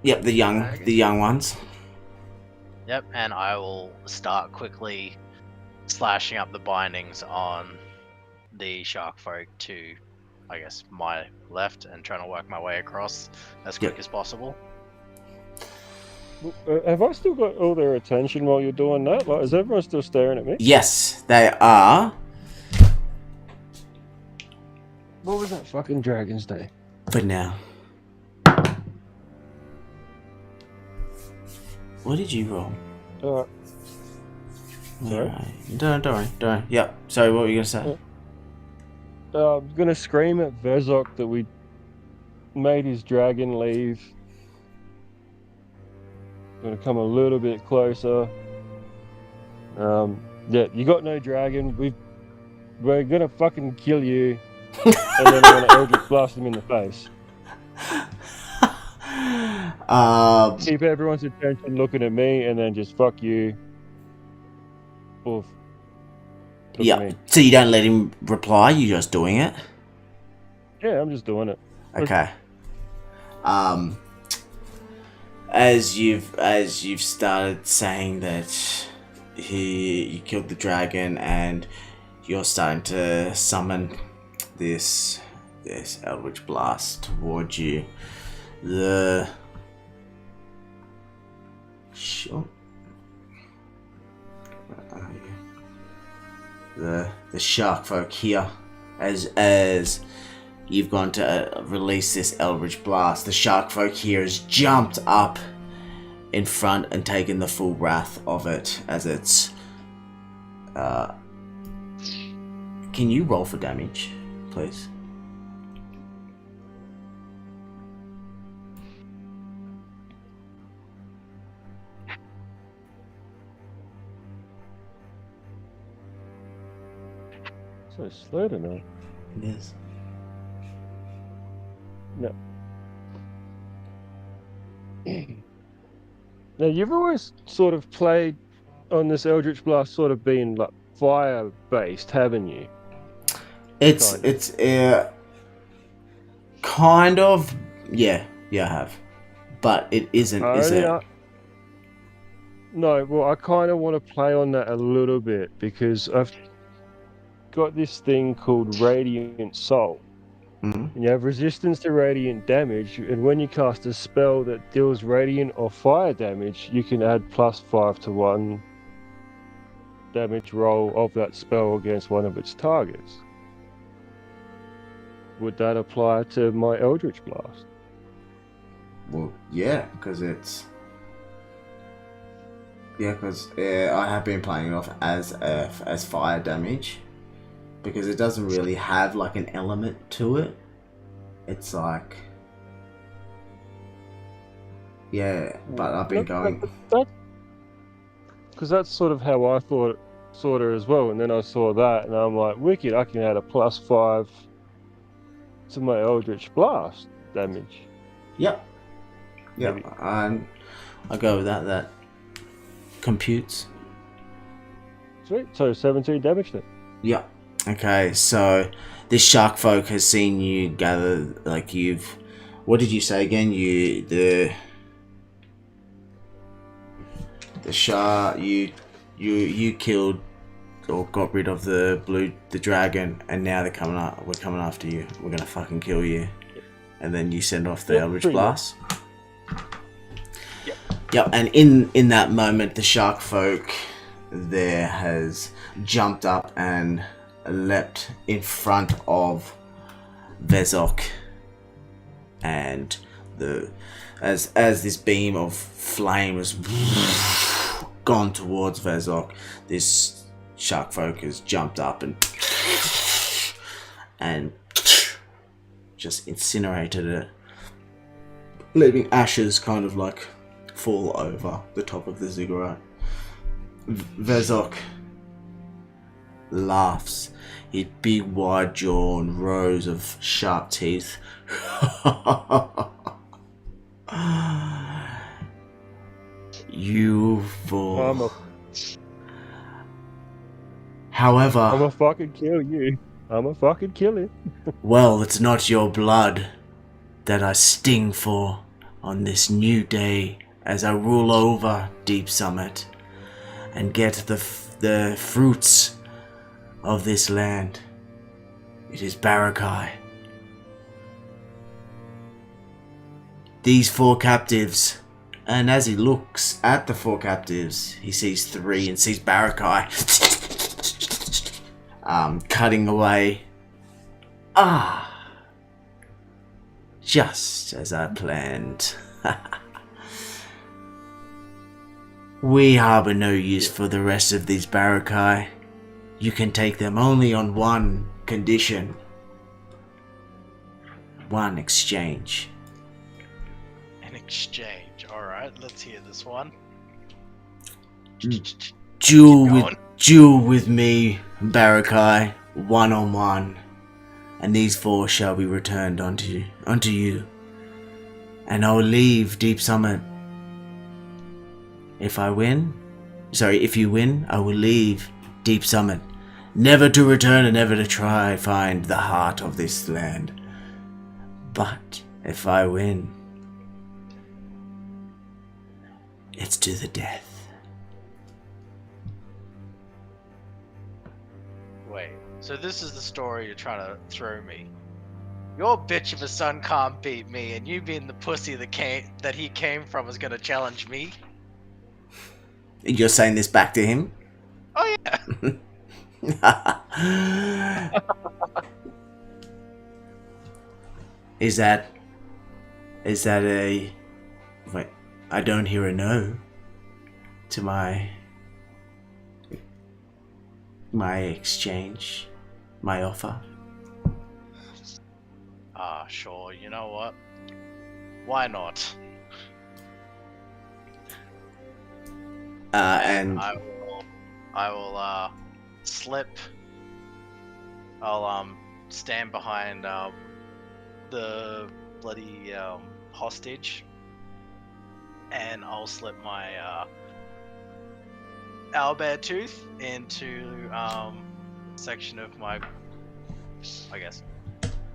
Speaker 1: Yep, the young ones.
Speaker 6: Yep, and I will start quickly slashing up the bindings on the shark folk to, I guess, my left and trying to work my way across as quick as possible.
Speaker 3: Have I still got all their attention while you're doing that? Is everyone still staring at me?
Speaker 1: Yes, they are.
Speaker 3: What was that fucking Dragon's Day?
Speaker 1: For now. What did you roll?
Speaker 3: Sorry?
Speaker 1: Don't worry. Yep. Sorry, what were you gonna say?
Speaker 3: I'm gonna scream at Vezok that we made his dragon leave. Gonna come a little bit closer. You got no dragon. We're gonna fucking kill you, and then we're gonna Eldritch blast him in the face. Keep everyone's attention looking at me, and then just fuck you. Oof.
Speaker 1: Yeah. So you don't let him reply. You're just doing it.
Speaker 3: Yeah, I'm just doing it.
Speaker 1: Okay. As you've started saying that you killed the dragon and you're starting to summon this Eldritch blast towards you, the shark folk here, as you've gone to release this Eldritch Blast, the shark folk here has jumped up in front and taken the full wrath of it as it's. Can you roll for damage, please?
Speaker 3: So slow tonight.
Speaker 1: Yes.
Speaker 3: No. Now you've always sort of played on this Eldritch Blast, sort of being like fire based, haven't you?
Speaker 1: It's kind of yeah I have, but it isn't, is it?
Speaker 3: No, well, I kind of want to play on that a little bit because I've got this thing called Radiant Soul.
Speaker 1: Mhm.
Speaker 3: And you have resistance to radiant damage, and when you cast a spell that deals radiant or fire damage, you can add +5 to 1 damage roll of that spell against one of its targets. Would that apply to my Eldritch Blast?
Speaker 1: Well, yeah, because it's. Yeah, because I have been playing off as fire damage, because it doesn't really have like an element to it. It's like, yeah, but I've been going.
Speaker 3: Because that's sort of how I thought, sort of as well. And then I saw that, and I'm like, wicked! I can add a +5 to my Eldritch Blast damage.
Speaker 1: Yep.
Speaker 3: Maybe.
Speaker 1: And I go with that. That computes.
Speaker 3: Sweet. So 17 damage then.
Speaker 1: Yeah. Okay, so this shark folk has seen you gather, like you've. What did you say again? The shark. You killed or got rid of the dragon, and now they're coming up. We're coming after you. We're gonna fucking kill you, and then you send off the Eldritch Blast. Yep, and in that moment, the shark folk there has jumped up and leapt in front of Vezok, and as this beam of flame has gone towards Vezok, this shark folk has jumped up and just incinerated it, leaving ashes kind of like fall over the top of the ziggurat. Vezok laughs, his big wide jaw and rows of sharp teeth. You fool. However,
Speaker 3: I'ma fucking kill you. I'ma fucking kill him.
Speaker 1: Well, it's not your blood that I sting for on this new day as I rule over Deep Summit and get the fruits of this land. It is Barakai. These 4 captives, and as he looks at the 4 captives, he sees 3 and sees Barakai cutting away. Just as I planned. We harbor no use for the rest of these Barakai. You can take them only on one condition. One exchange.
Speaker 6: An exchange. Alright, let's hear this one.
Speaker 1: Duel with me, Barakai, 1-on-1. And these 4 shall be returned unto you. And I will leave Deep Summit. If you win, I will leave Deep Summit, never to return and never to try find the heart of this land. But if I win, it's to the death.
Speaker 6: Wait, so this is the story you're trying to throw me. Your bitch of a son can't beat me, and you being the pussy that he came from is gonna challenge me?
Speaker 1: You're saying this back to him?
Speaker 6: Oh yeah.
Speaker 1: Is that a wait? I don't hear a no to my exchange, my offer.
Speaker 6: Sure. You know what? Why not?
Speaker 1: And
Speaker 6: I will slip. I'll stand behind the bloody hostage, and I'll slip my owlbear tooth into section of my, I guess,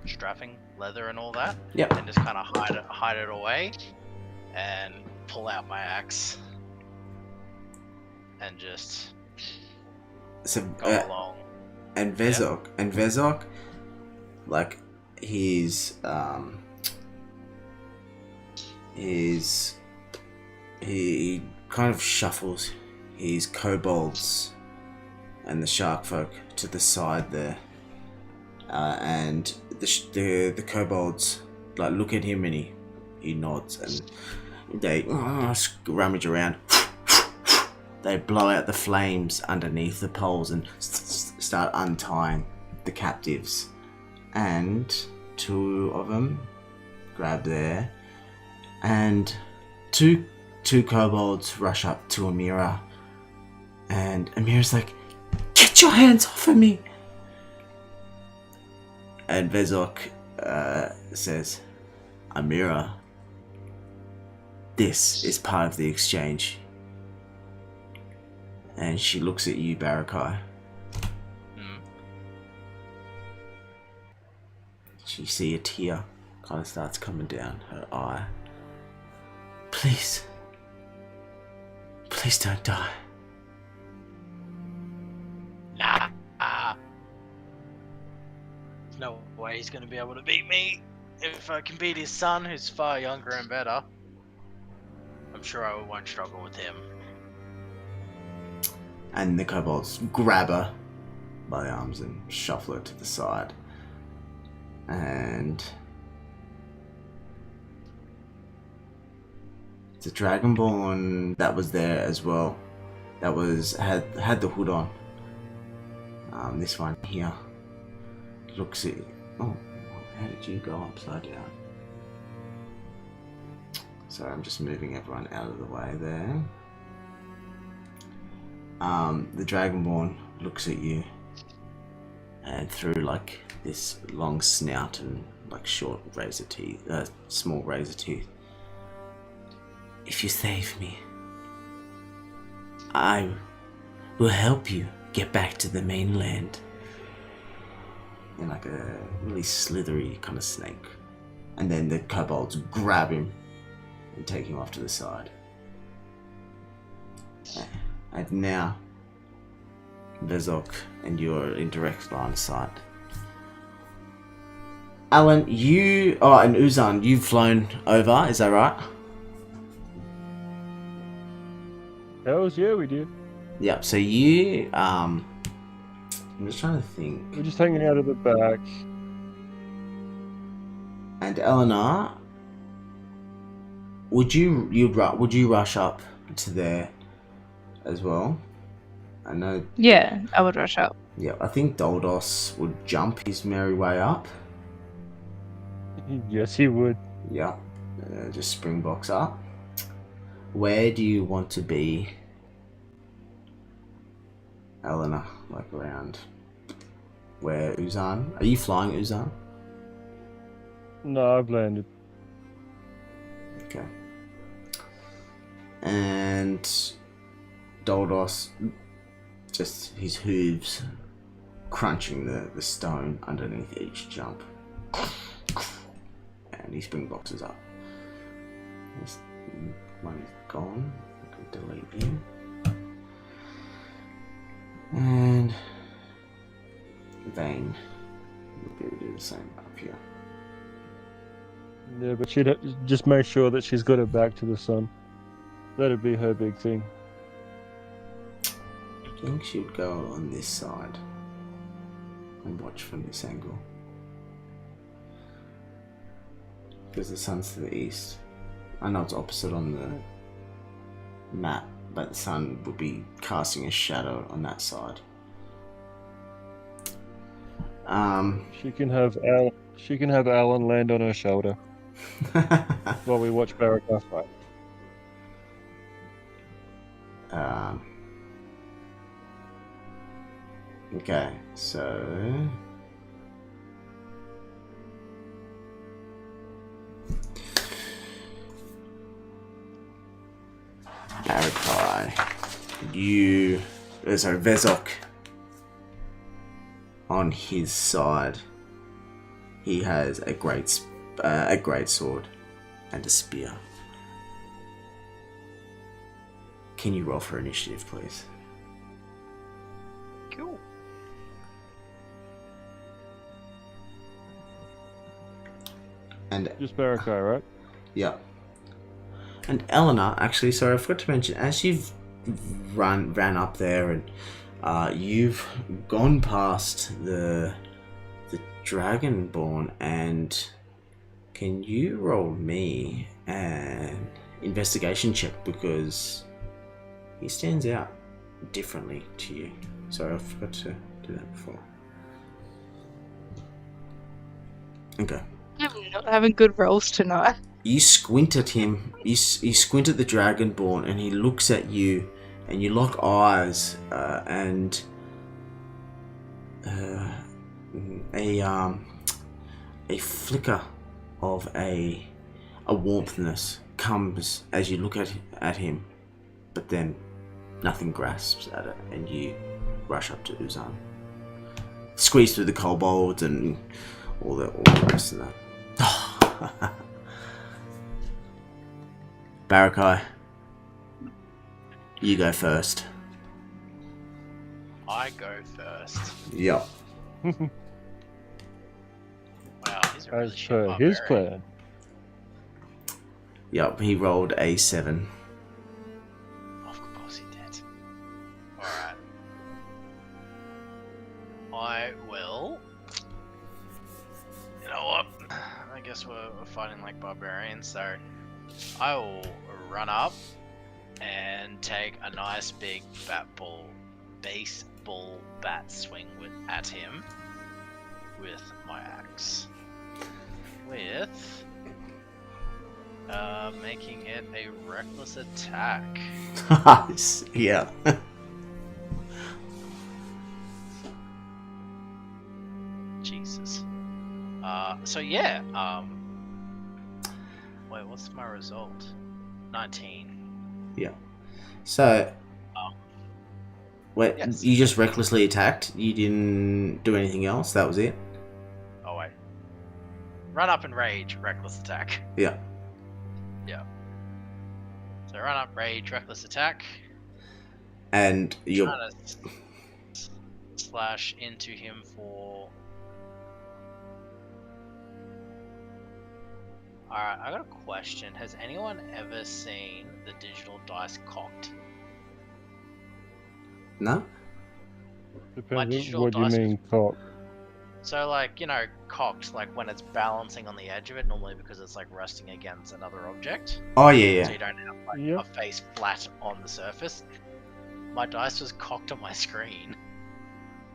Speaker 6: strapping leather and all that,
Speaker 1: yep.
Speaker 6: and just kind of hide it away, and pull out my axe, and just
Speaker 1: So
Speaker 6: go along.
Speaker 1: and Vezok, like he kind of shuffles his kobolds and the shark folk to the side there, and the kobolds like look at him and he nods, and they rummage around. They blow out the flames underneath the poles and start untying the captives. And two of them grab there, and two kobolds rush up to Amira, and Amira's like, "Get your hands off of me!" And Vezok says, "Amira, this is part of the exchange." And she looks at you, Barakai. You see a tear kind of starts coming down her eye. Please don't die.
Speaker 6: Nah. There's no way he's gonna be able to beat me. If I can beat his son, who's far younger and better, I'm sure I won't struggle with him.
Speaker 1: And the kobolds grab her by the arms and shuffle her to the side. And the Dragonborn that was there as well, that had the hood on. This one here looks at you. Oh, how did you go upside down? Sorry, I'm just moving everyone out of the way there. The Dragonborn looks at you, and through like this long snout and like short razor teeth, small razor teeth. If you save me, I will help you get back to the mainland. And like a really slithery kind of snake. And then the kobolds grab him and take him off to the side. And now, Vezok, and you're in direct line of sight. Alan, and Uzan, you've flown over, is that right?
Speaker 3: Hells yeah, we did.
Speaker 1: Yep, so you, I'm just trying to think.
Speaker 3: We're just hanging out at the back.
Speaker 1: And Eleanor, would you rush up to there as well? I know.
Speaker 2: Yeah, I would rush up.
Speaker 1: Yeah, I think Doldos would jump his merry way up.
Speaker 3: Yes, he would.
Speaker 1: Yeah, just springboks up. Where do you want to be, Eleanor? Like around where Uzan? Are you flying Uzan?
Speaker 3: No, I've landed.
Speaker 1: Okay. And Doldos, just his hooves crunching the stone underneath each jump. And he springboks us up. This one is gone. I can delete you. And Vane will be able to do the same up here.
Speaker 3: Yeah, but she'd just make sure that she's got her back to the sun. That'd be her big thing.
Speaker 1: think she would go on this side and watch from this angle. Because the sun's to the east. I know it's opposite on the map, but the sun would be casting a shadow on that side.
Speaker 3: She can have Alan. She can have Alan land on her shoulder while we watch Baraka fight.
Speaker 1: Okay, so Barakai, sorry, Vezok on his side. He has a great sword and a spear. Can you roll for initiative, please?
Speaker 7: Cool.
Speaker 1: And
Speaker 3: Just Barakai, right?
Speaker 1: yeah. And Eleanor, actually, sorry, I forgot to mention, as you've ran up there and you've gone past the Dragonborn, and can you roll me an investigation check, because he stands out differently to you. Sorry, I forgot to do that before. Okay.
Speaker 2: I'm not having good rolls tonight.
Speaker 1: You squint at him, you squint at the Dragonborn, and he looks at you, and you lock eyes, and a flicker of a warmthness comes as you look at him, but then nothing grasps at it, and you rush up to Uzan. Squeeze through the kobolds and all the rest of that. Barakai, you go first.
Speaker 7: I go first.
Speaker 1: Yep.
Speaker 7: Wow, he's a really
Speaker 3: As
Speaker 7: shit
Speaker 3: per his
Speaker 7: barbarian.
Speaker 3: plan.
Speaker 1: Yep, he rolled a 7.
Speaker 7: Of course he did. Alright. I will... You know what? I guess we're fighting like barbarians, so I will run up and take a nice big baseball bat swing at him with my axe. With making it a reckless attack.
Speaker 1: Yeah.
Speaker 7: Jesus. So yeah, wait, what's my result? 19.
Speaker 1: Yeah. So, wait,
Speaker 7: Yes.
Speaker 1: you just recklessly attacked? You didn't do anything else? That was it?
Speaker 7: Oh wait. Run up and rage, reckless attack.
Speaker 1: Yeah.
Speaker 7: Yeah. So run up, rage, reckless attack.
Speaker 1: And you're...
Speaker 7: Trying to slash into him for... Alright, I got a question. Has anyone ever seen the digital dice cocked?
Speaker 1: No?
Speaker 3: Depends on
Speaker 7: digital
Speaker 3: what you
Speaker 7: dice
Speaker 3: mean, cock.
Speaker 7: So like, you know, cocked, like when it's balancing on the edge of it, normally because it's like resting against another object.
Speaker 1: Oh, yeah,
Speaker 7: So
Speaker 1: yeah.
Speaker 7: you don't have like
Speaker 3: Yep.
Speaker 7: a face flat on the surface. My dice was cocked on my screen.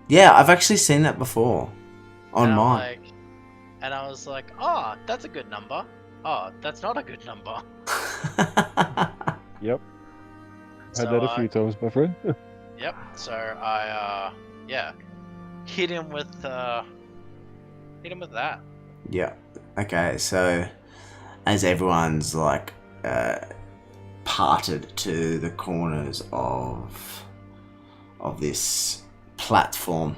Speaker 1: Yeah, I've actually seen that before. On
Speaker 7: and I'm
Speaker 1: mine.
Speaker 7: like, and I was like, oh, that's a good number. Oh, that's not a good number.
Speaker 3: Yep.
Speaker 7: So
Speaker 3: Had that a few times, my friend.
Speaker 7: Yep. So I yeah, hit him with that.
Speaker 1: Yeah. Okay, so as everyone's like parted to the corners of this platform,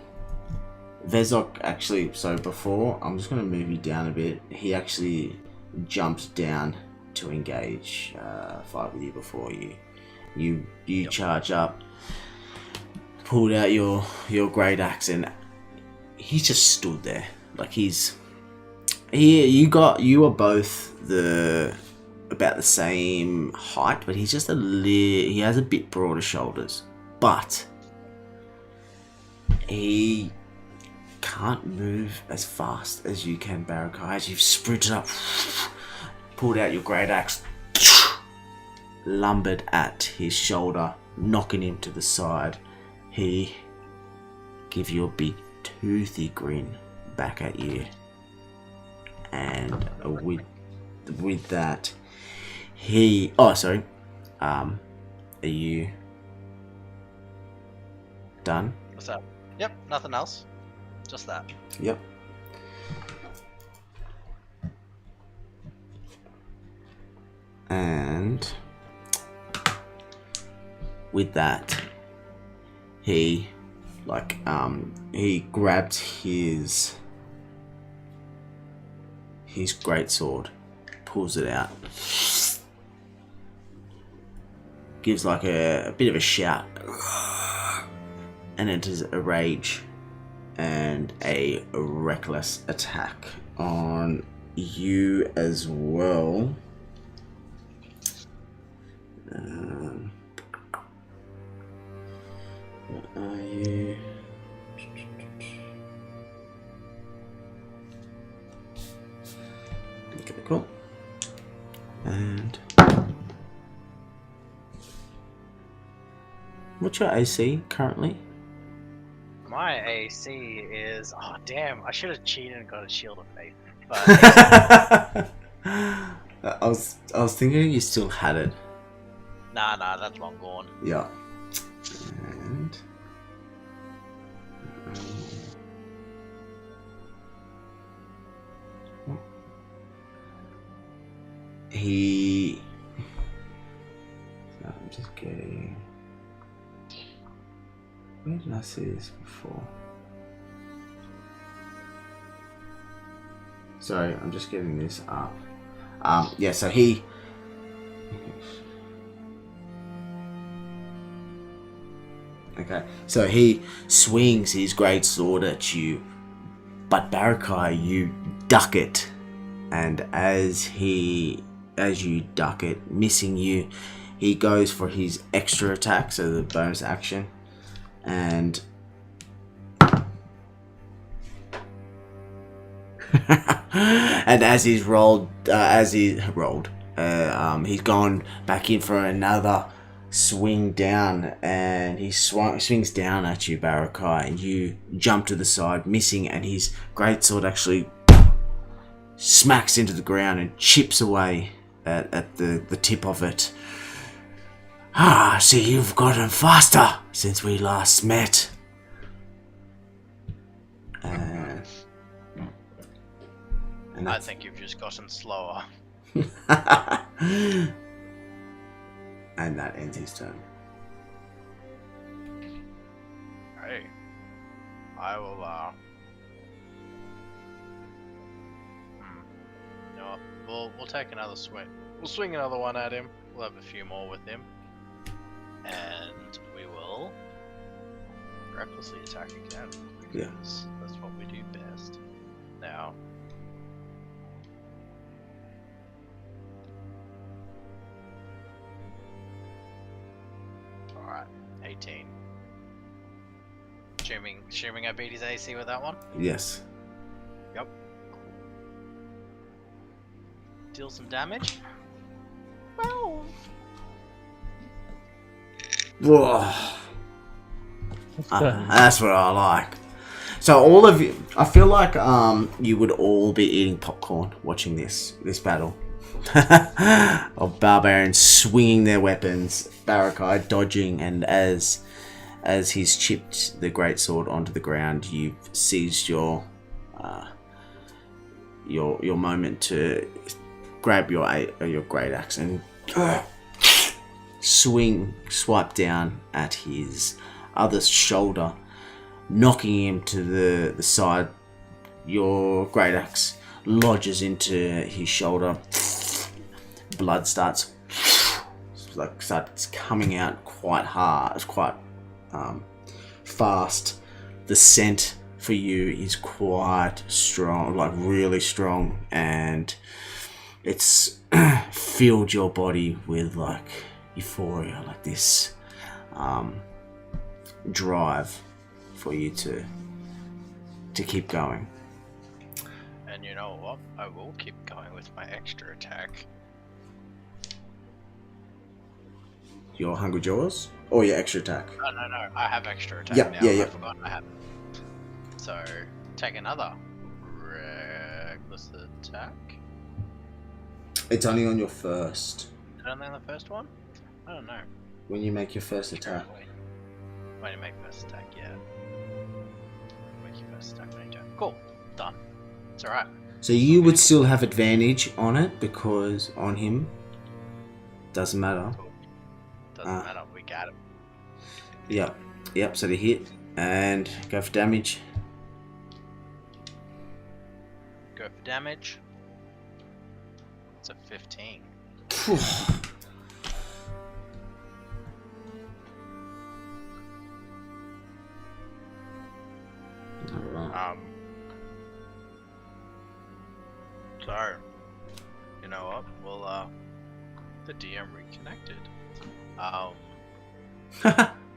Speaker 1: Vezok actually, so before, I'm just going to move you down a bit, he actually jumped down to engage fight with you before you charge up, pulled out your great axe, and he's just stood there like you are both about the same height, but he's just he has a bit broader shoulders, but he can't move as fast as you can, Barakai. As you've sprinted up, pulled out your great axe, lumbered at his shoulder, knocking him to the side. He gives you a big toothy grin back at you, and with that, are you done?
Speaker 7: What's up? Yep, nothing else. Just that.
Speaker 1: Yep. And with that, he grabs his greatsword, pulls it out, gives like a bit of a shout, and enters a rage and a reckless attack on you as well. What are you? Okay, cool. And what's your AC currently?
Speaker 7: My AC is... Oh, damn. I should have cheated and got a shield of faith. But
Speaker 1: I was thinking you still had it.
Speaker 7: nah, that's long gone.
Speaker 1: Yeah. And I'm just getting. Where did I see this before? Sorry, I'm just getting this up. Yeah, so he... Okay, so he swings his great sword at you, but Barakai, you duck it. And as you duck it, missing you, he goes for his extra attack, so the bonus action. And as he's he's gone back in for another swing down, and he swings down at you, Barakai, and you jump to the side, missing, and his greatsword actually smacks into the ground and chips away at the tip of it. See, you've gotten faster since we last met. And
Speaker 7: I think you've just gotten slower.
Speaker 1: And that ends his turn.
Speaker 7: Hey, I will, you know what, we'll take another swing. We'll swing another one at him. We'll have a few more with him. And we will recklessly attack again. Because that's what we do best. Now. Alright, 18. Assuming I beat his AC with that one?
Speaker 1: Yes.
Speaker 7: Yep. Deal some damage. Well.
Speaker 1: Whoa. That's what I like. So all of you, I feel like you would all be eating popcorn watching this battle of barbarians swinging their weapons, Barakai dodging, and as he's chipped the greatsword onto the ground, you've seized your moment to grab your great axe and swipe down at his other shoulder, knocking him to the side. Your great axe lodges into his shoulder. Blood starts coming out quite hard. It's quite fast. The scent for you is quite strong, like really strong, and it's filled your body with like euphoria, like this drive for you to keep going.
Speaker 7: And you know what? I will keep going with my extra attack.
Speaker 1: Your Hungry Jaws or your extra attack?
Speaker 7: No, I have extra attack
Speaker 1: Yep,
Speaker 7: now.
Speaker 1: yeah.
Speaker 7: I forgot I had. So, take another reckless attack.
Speaker 1: It's only on your first.
Speaker 7: Is it only on the first one? I don't know.
Speaker 1: When you make your first attack.
Speaker 7: When you make first attack, yeah. Make your first attack when you turn. Cool. Done. It's alright.
Speaker 1: So you would still have advantage on it because on him. Doesn't matter.
Speaker 7: Doesn't matter. We got him.
Speaker 1: Yep, so they hit and go for damage.
Speaker 7: Go for damage. It's a 15.
Speaker 1: Alright.
Speaker 7: So, you know what? Well, the DM reconnected.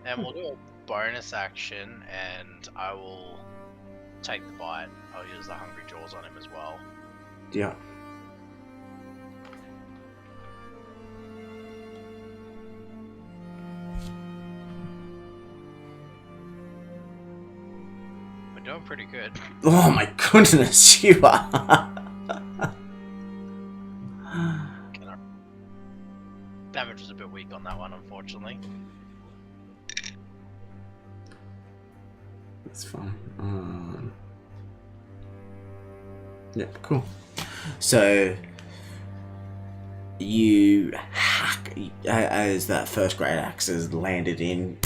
Speaker 7: And we'll do a bonus action, and I will take the bite. I'll use the Hungry Jaws on him as well.
Speaker 1: Yeah.
Speaker 7: We're doing pretty good.
Speaker 1: Oh my goodness, you are.
Speaker 7: Damage was a bit weak on that one, unfortunately.
Speaker 1: That's fine. Yep, cool. So you hack as that first great axe has landed in.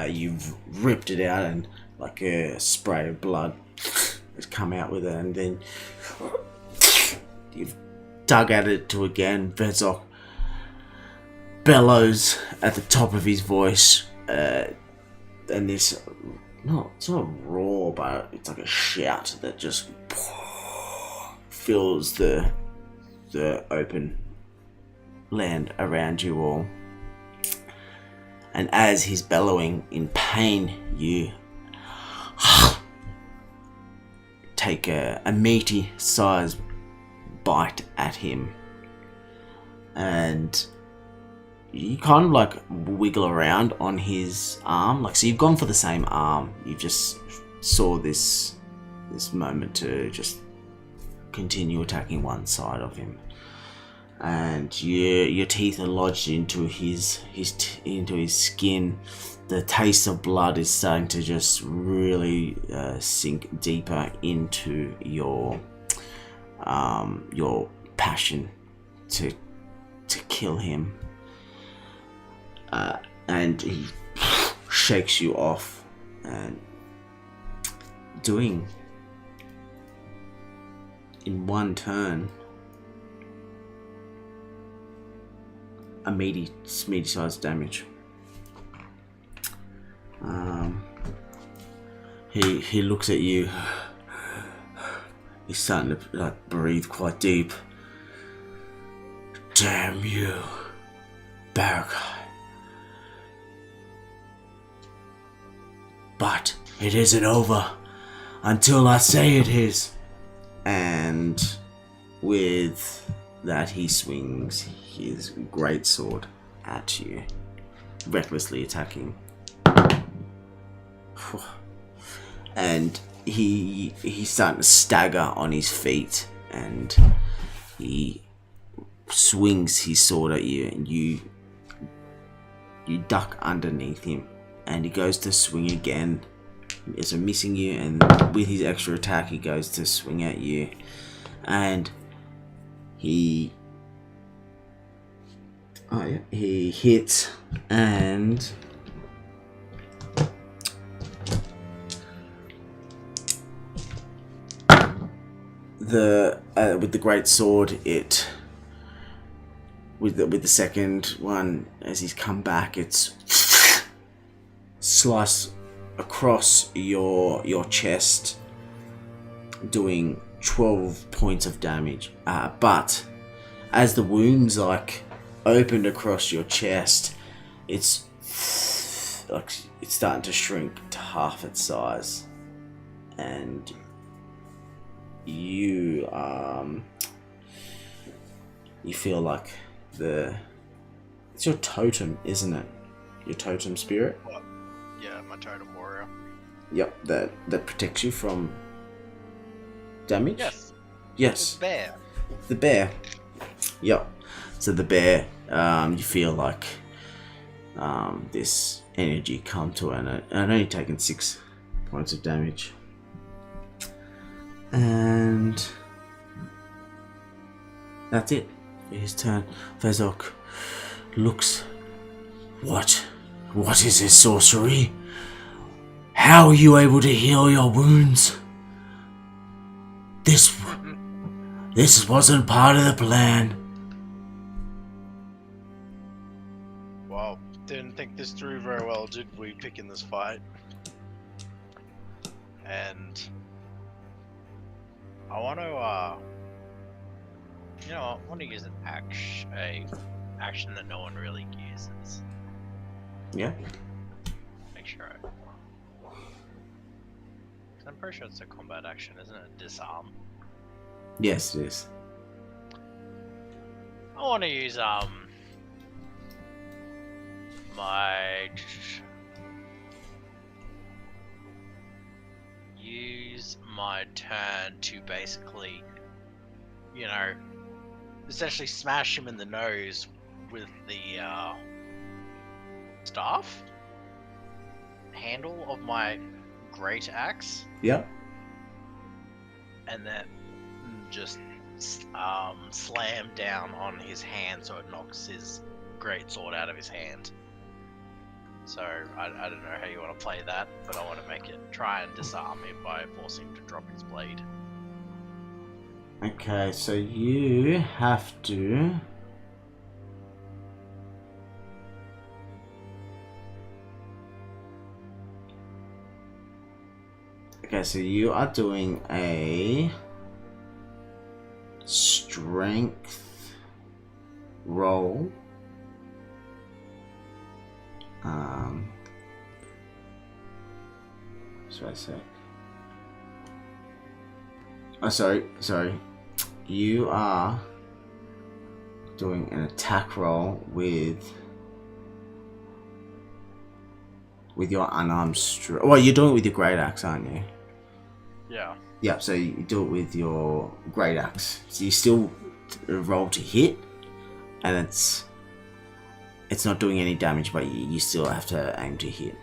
Speaker 1: You've ripped it out, and like a spray of blood has come out with it, and then you've dug at it to again. Verzok bellows at the top of his voice, and this it's not a roar, but it's like a shout that just fills the open land around you all. And as he's bellowing in pain, you take a meaty sized bite at him, and you kind of like wiggle around on his arm, like, so you've gone for the same arm. You just saw this moment to just continue attacking one side of him, and your teeth are lodged into his skin. The taste of blood is starting to just really sink deeper into your passion to kill him. And he shakes you off, and doing in one turn a meaty sized damage. He looks at you. He's starting to like breathe quite deep. Damn you, Barakai. But it isn't over until I say it is. And with that, he swings his greatsword at you, recklessly attacking. And he's starting to stagger on his feet, and he swings his sword at you, and you duck underneath him. And he goes to swing again, is missing you, and with his extra attack he goes to swing at you, and he hits, and with the great sword, it with the second one, as he's come back, it's slice across your chest, doing 12 points of damage. But as the wounds like opened across your chest, it's like it's starting to shrink to half its size, and you you feel like it's your totem, isn't it? Your totem spirit.
Speaker 6: What? Yeah, my totem warrior.
Speaker 1: Yep, that protects you from damage.
Speaker 6: Yes.
Speaker 1: Yes.
Speaker 6: It's bear.
Speaker 1: The bear. Yep. So the bear, you feel like this energy come to it, and only taken 6 points of damage. And that's it for his turn. Vezok looks. What is this sorcery? How are you able to heal your wounds? This wasn't part of the plan.
Speaker 6: Well, didn't think this through very well, did we, picking this fight? And I want to, you know, I want to use an action that no one really uses.
Speaker 1: Yeah.
Speaker 6: Make sure I. 'Cause I'm pretty sure it's a combat action, isn't it? Disarm.
Speaker 1: Yes, it is.
Speaker 7: I want to use my turn to basically, you know, essentially smash him in the nose with the staff handle of my great axe,
Speaker 1: Yep.
Speaker 7: and then just slam down on his hand so it knocks his great sword out of his hand. So I don't know how you want to play that, but I want to make it try and disarm him by forcing him to drop his blade.
Speaker 1: Okay, so you have to. Okay, so you are doing a strength roll. Should I say? Oh, sorry. You are doing an attack roll with your unarmed strike. Well, you're doing it with your great axe, aren't you?
Speaker 6: Yeah.
Speaker 1: Yep, so you do it with your great axe. So you still roll to hit, and it's not doing any damage, but you still have to aim to hit.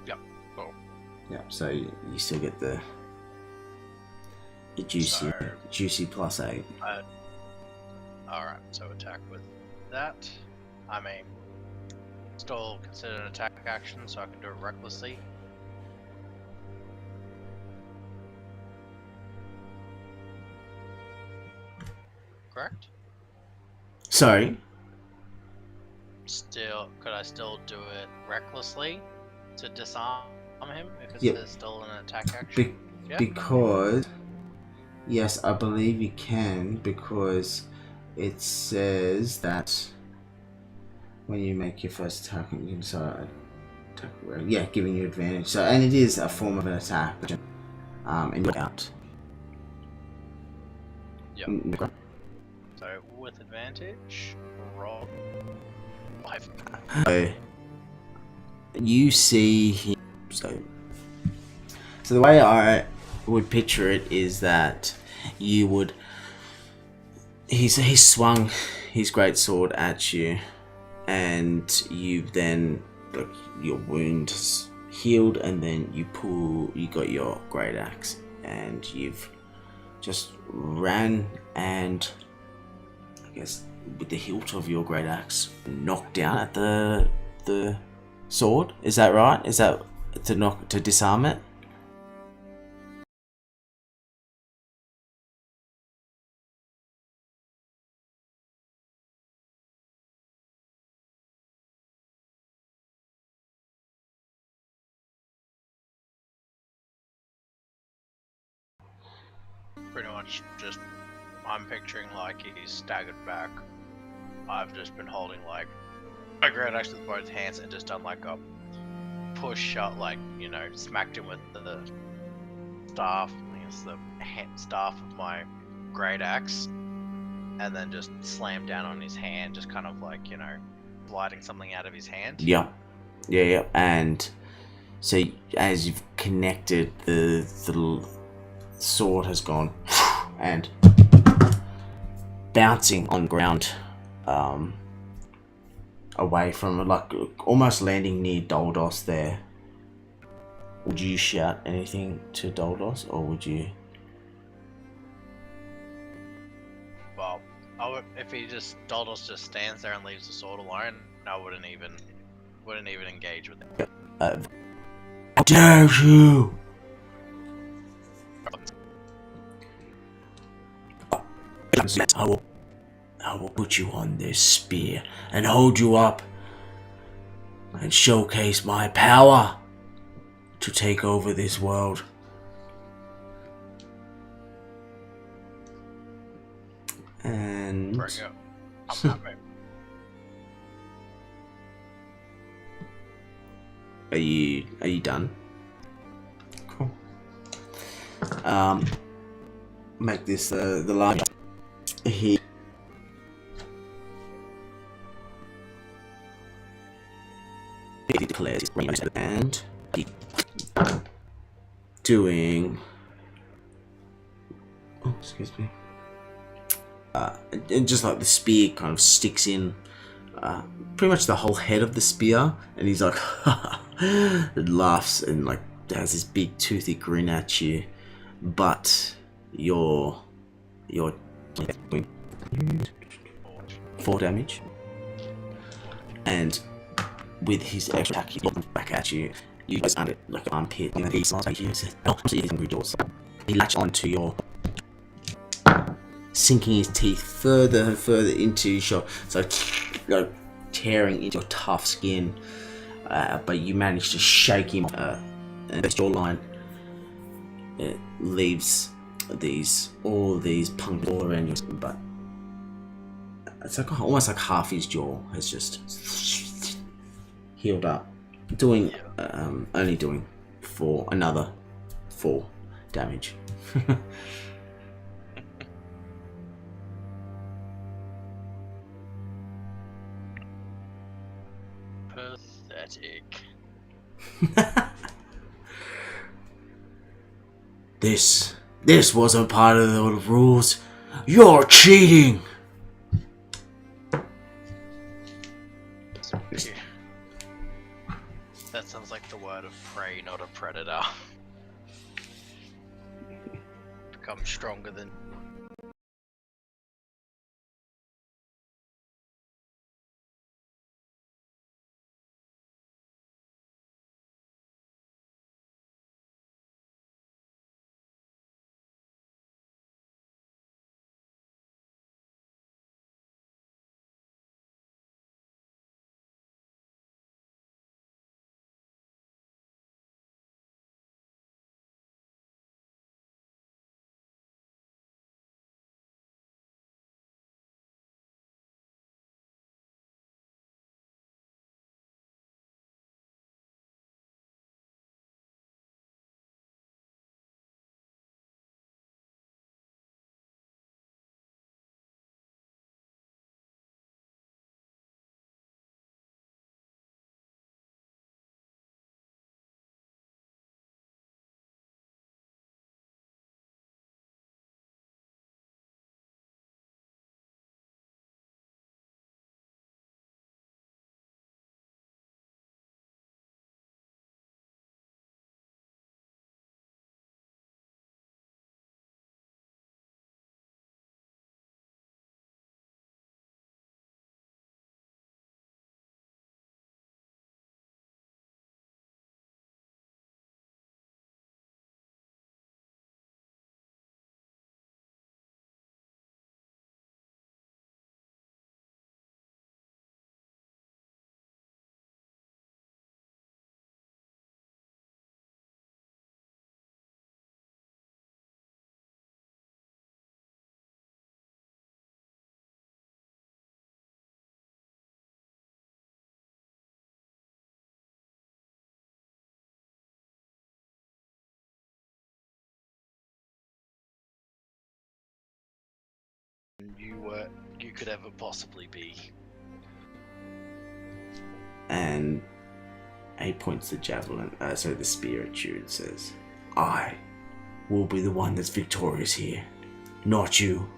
Speaker 6: Yep. Cool.
Speaker 1: Yep, so you still get the juicy +8.
Speaker 6: Alright, so attack with that. I mean, still consider an attack action, so I can do it recklessly. Correct?
Speaker 1: Sorry.
Speaker 6: Could I still do it recklessly to disarm him if it's
Speaker 1: Yep.
Speaker 6: still an attack action? Yeah.
Speaker 1: Because yes, I believe you can, because it says that when you make your first attack, you can decide giving you advantage. So, and it is a form of an attack, and you're out.
Speaker 6: Yep. So with advantage, roll 5.
Speaker 1: So you see him. So the way I would picture it is that you would. He swung his great sword at you, and you then your wound's healed, and then you got your great axe, and you've just ran and I guess with the hilt of your great axe knocked down at the sword. Is that right? Is that to disarm it?
Speaker 6: Pretty much just, I'm picturing like he's staggered back. I've just been holding like my great axe with both hands and just done like a
Speaker 7: push up, like, smacked him with the staff, I guess the staff of my great axe, and then just slammed down on his hand, just kind of like, sliding something out of his hand.
Speaker 1: Yeah. And so as you've connected, the sword has gone and bouncing on ground, away from it, like almost landing near Doldos there. Would you shout anything to Doldos, or would you?
Speaker 7: Well, if Doldos just stands there and leaves the sword alone, I wouldn't even engage with it.
Speaker 1: How dare you! I will put you on this spear and hold you up and showcase my power to take over this world. And
Speaker 7: Bring it. I'm happy.
Speaker 1: Are you done? Cool. Make this the last he declares his ring and he doing excuse me. And just like the spear kind of sticks in pretty much the whole head of the spear, and he's like and laughs and like has this big toothy grin at you, but you're 4 damage, and with his extra attack, he looks back at you. You guys under like an armpit, and he slides like you says, "Oh, I'm seeing hungry doors." He latches onto your, sinking his teeth further and further into your shot, so like tearing into your tough skin. But you manage to shake him, and his jawline it leaves all these punctures all around you, but it's like almost like half his jaw has just healed up, only doing another 4 damage.
Speaker 7: Pathetic.
Speaker 1: This wasn't part of the rules. You're cheating.
Speaker 7: That sounds like the word of prey, not a predator. Become stronger than
Speaker 6: you could ever possibly be.
Speaker 1: And he points the javelin, the spear at you and says, I will be the one that's victorious here, not you.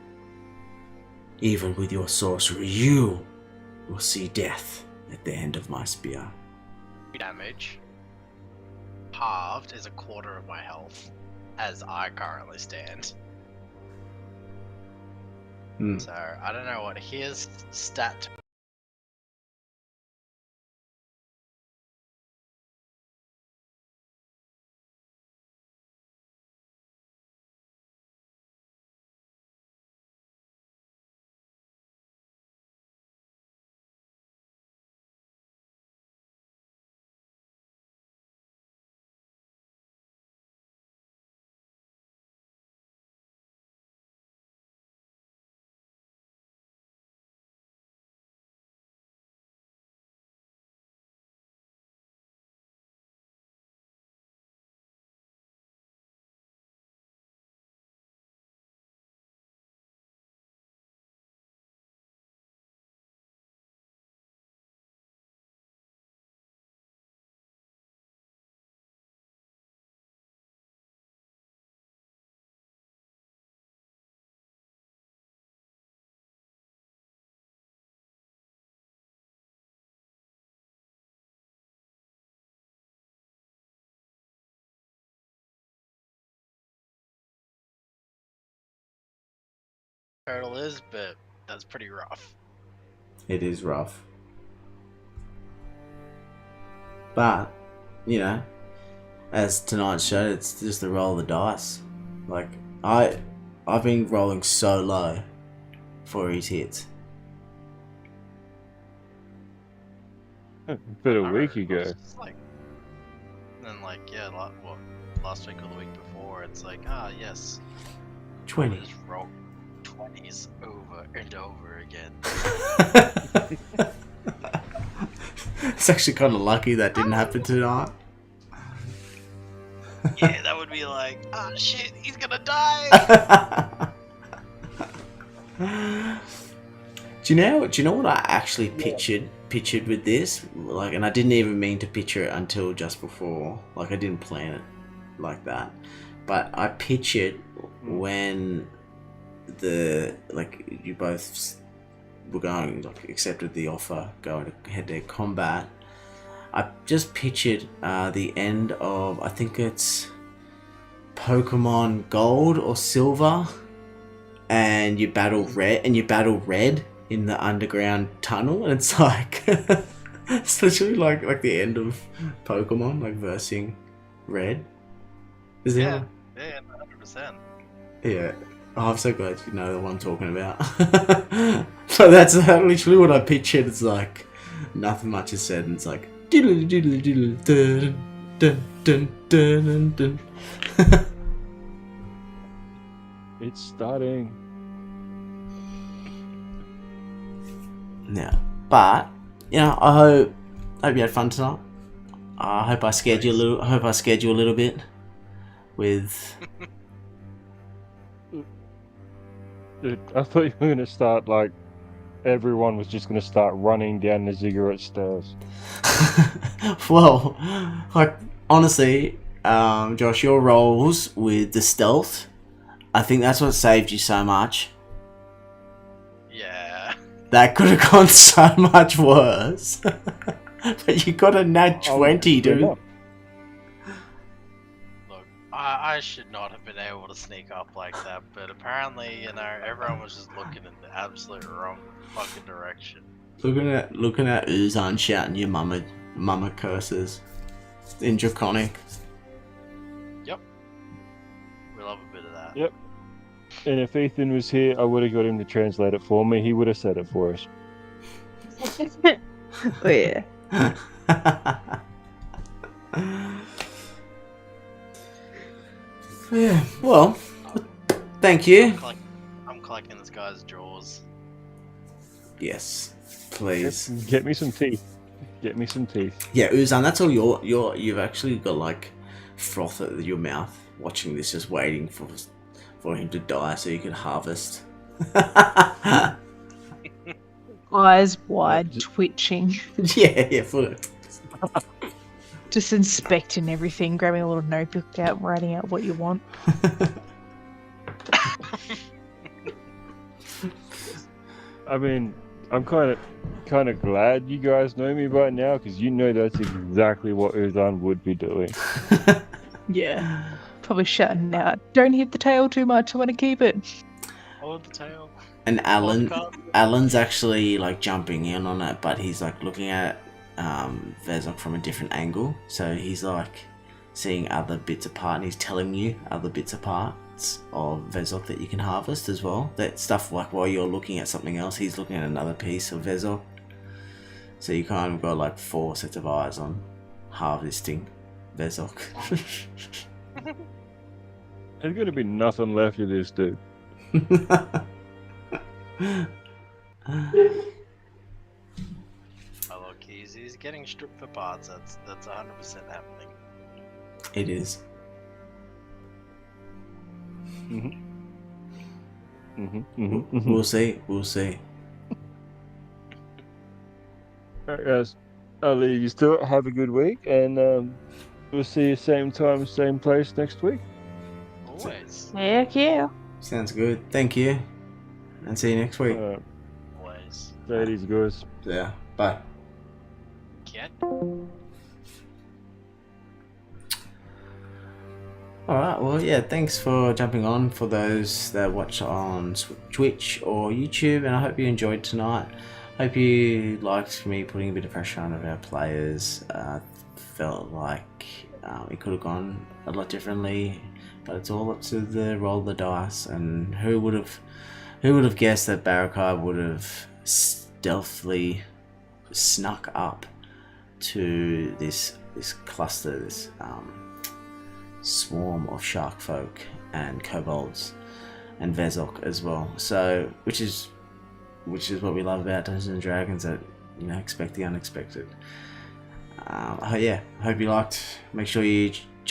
Speaker 1: Even with your sorcery, you will see death at the end of my spear.
Speaker 6: Damage halved is a quarter of my health, as I currently stand. So I don't know what his stat. Total is, but that's pretty rough.
Speaker 1: It is rough. But, you know, as tonight showed, it's just the roll of the dice. Like, I've been rolling so low for his hits.
Speaker 3: But a week ago.
Speaker 6: It's like, then last week or the week before, it's like, yes,
Speaker 1: 20.
Speaker 6: just roll 20s over and over again.
Speaker 1: It's actually kind of lucky that didn't happen tonight.
Speaker 6: Yeah, that would be like, shit, he's gonna die.
Speaker 1: Do you know what I actually pictured with this? Like, and I didn't even mean to picture it until just before. Like, I didn't plan it like that. But I pictured when you both were going, like, accepted the offer, going to head to combat. I just pictured the end of, I think it's Pokemon Gold or Silver, and you battle red in the underground tunnel, and it's like it's literally like the end of Pokemon, like versing red. Is
Speaker 6: Yeah,
Speaker 1: it?
Speaker 6: yeah, 100%.
Speaker 1: Yeah. Oh, I'm so glad you know what I'm talking about. So that's literally what I pictured. It's like nothing much is said, and it's like diddle diddle diddle dun dun dun dun dun.
Speaker 3: It's starting.
Speaker 1: Yeah, but you know, I hope you had fun tonight. I hope I scared you a little. I hope I scared you a little bit with.
Speaker 3: Dude, I thought you were gonna start like everyone was just gonna start running down the ziggurat stairs.
Speaker 1: Well, like honestly, Josh, your rolls with the stealth, I think that's what saved you so much.
Speaker 6: Yeah.
Speaker 1: That could have gone so much worse. But you got a nat 20, dude.
Speaker 6: Look, I should not have been able to sneak up like that, but apparently, you know, everyone was just looking in the absolute wrong fucking direction.
Speaker 1: Looking at Uzan shouting your mama curses in Draconic.
Speaker 6: Yep. We love a bit of that.
Speaker 3: Yep. And if Ethan was here, I would have got him to translate it for me. He would have said it for us.
Speaker 2: Oh yeah.
Speaker 1: Yeah, well, thank you.
Speaker 6: I'm collecting this guy's jaws.
Speaker 1: Yes, please.
Speaker 3: Get me some teeth. Get me some teeth.
Speaker 1: Yeah, Uzan, that's all you've actually got like froth at your mouth watching this, just waiting for him to die so you can harvest
Speaker 2: Eyes wide,
Speaker 3: just-
Speaker 2: twitching,
Speaker 1: yeah, fully.
Speaker 2: just inspecting everything, grabbing a little notebook out, writing out what you want.
Speaker 3: I mean, I'm kind of glad you guys know me by now because you know that's exactly what Uzan would be doing.
Speaker 2: Yeah. Probably shouting out, don't hit the tail too much, I want to keep it.
Speaker 7: Hold the tail.
Speaker 1: And
Speaker 7: Podcast.
Speaker 1: Alan's actually like jumping in on it, but he's like looking at Vezok from a different angle. So he's like seeing other bits apart, and he's telling you other bits apart of Vezok that you can harvest as well. That stuff, like while you're looking at something else, he's looking at another piece of Vezok. So you kind of got like 4 sets of eyes on harvesting Vezok.
Speaker 3: There's gonna be nothing left of this dude.
Speaker 7: Oh, look, he's getting stripped for parts. That's 100% happening.
Speaker 1: It is. We'll see. We'll see.
Speaker 3: Alright, guys. I'll leave you to it. Have a good week, and we'll see you same time, same place next week.
Speaker 7: Always.
Speaker 2: Heck yeah.
Speaker 1: Sounds good. Thank you. And see you next week.
Speaker 7: Always.
Speaker 3: Say it easy, guys.
Speaker 1: Yeah. Bye.
Speaker 7: Get.
Speaker 1: Alright, well, yeah, thanks for jumping on for those that watch on Twitch or YouTube, and I hope you enjoyed tonight. Hope you liked me putting a bit of pressure on our players. Felt like it could have gone a lot differently, but it's all up to the roll of the dice. And who would have guessed that Barakai would have stealthily snuck up to this cluster, this swarm of shark folk and kobolds and Vezok as well. So which is what we love about Dungeons and Dragons, that expect the unexpected. Yeah, I hope you liked. Make sure you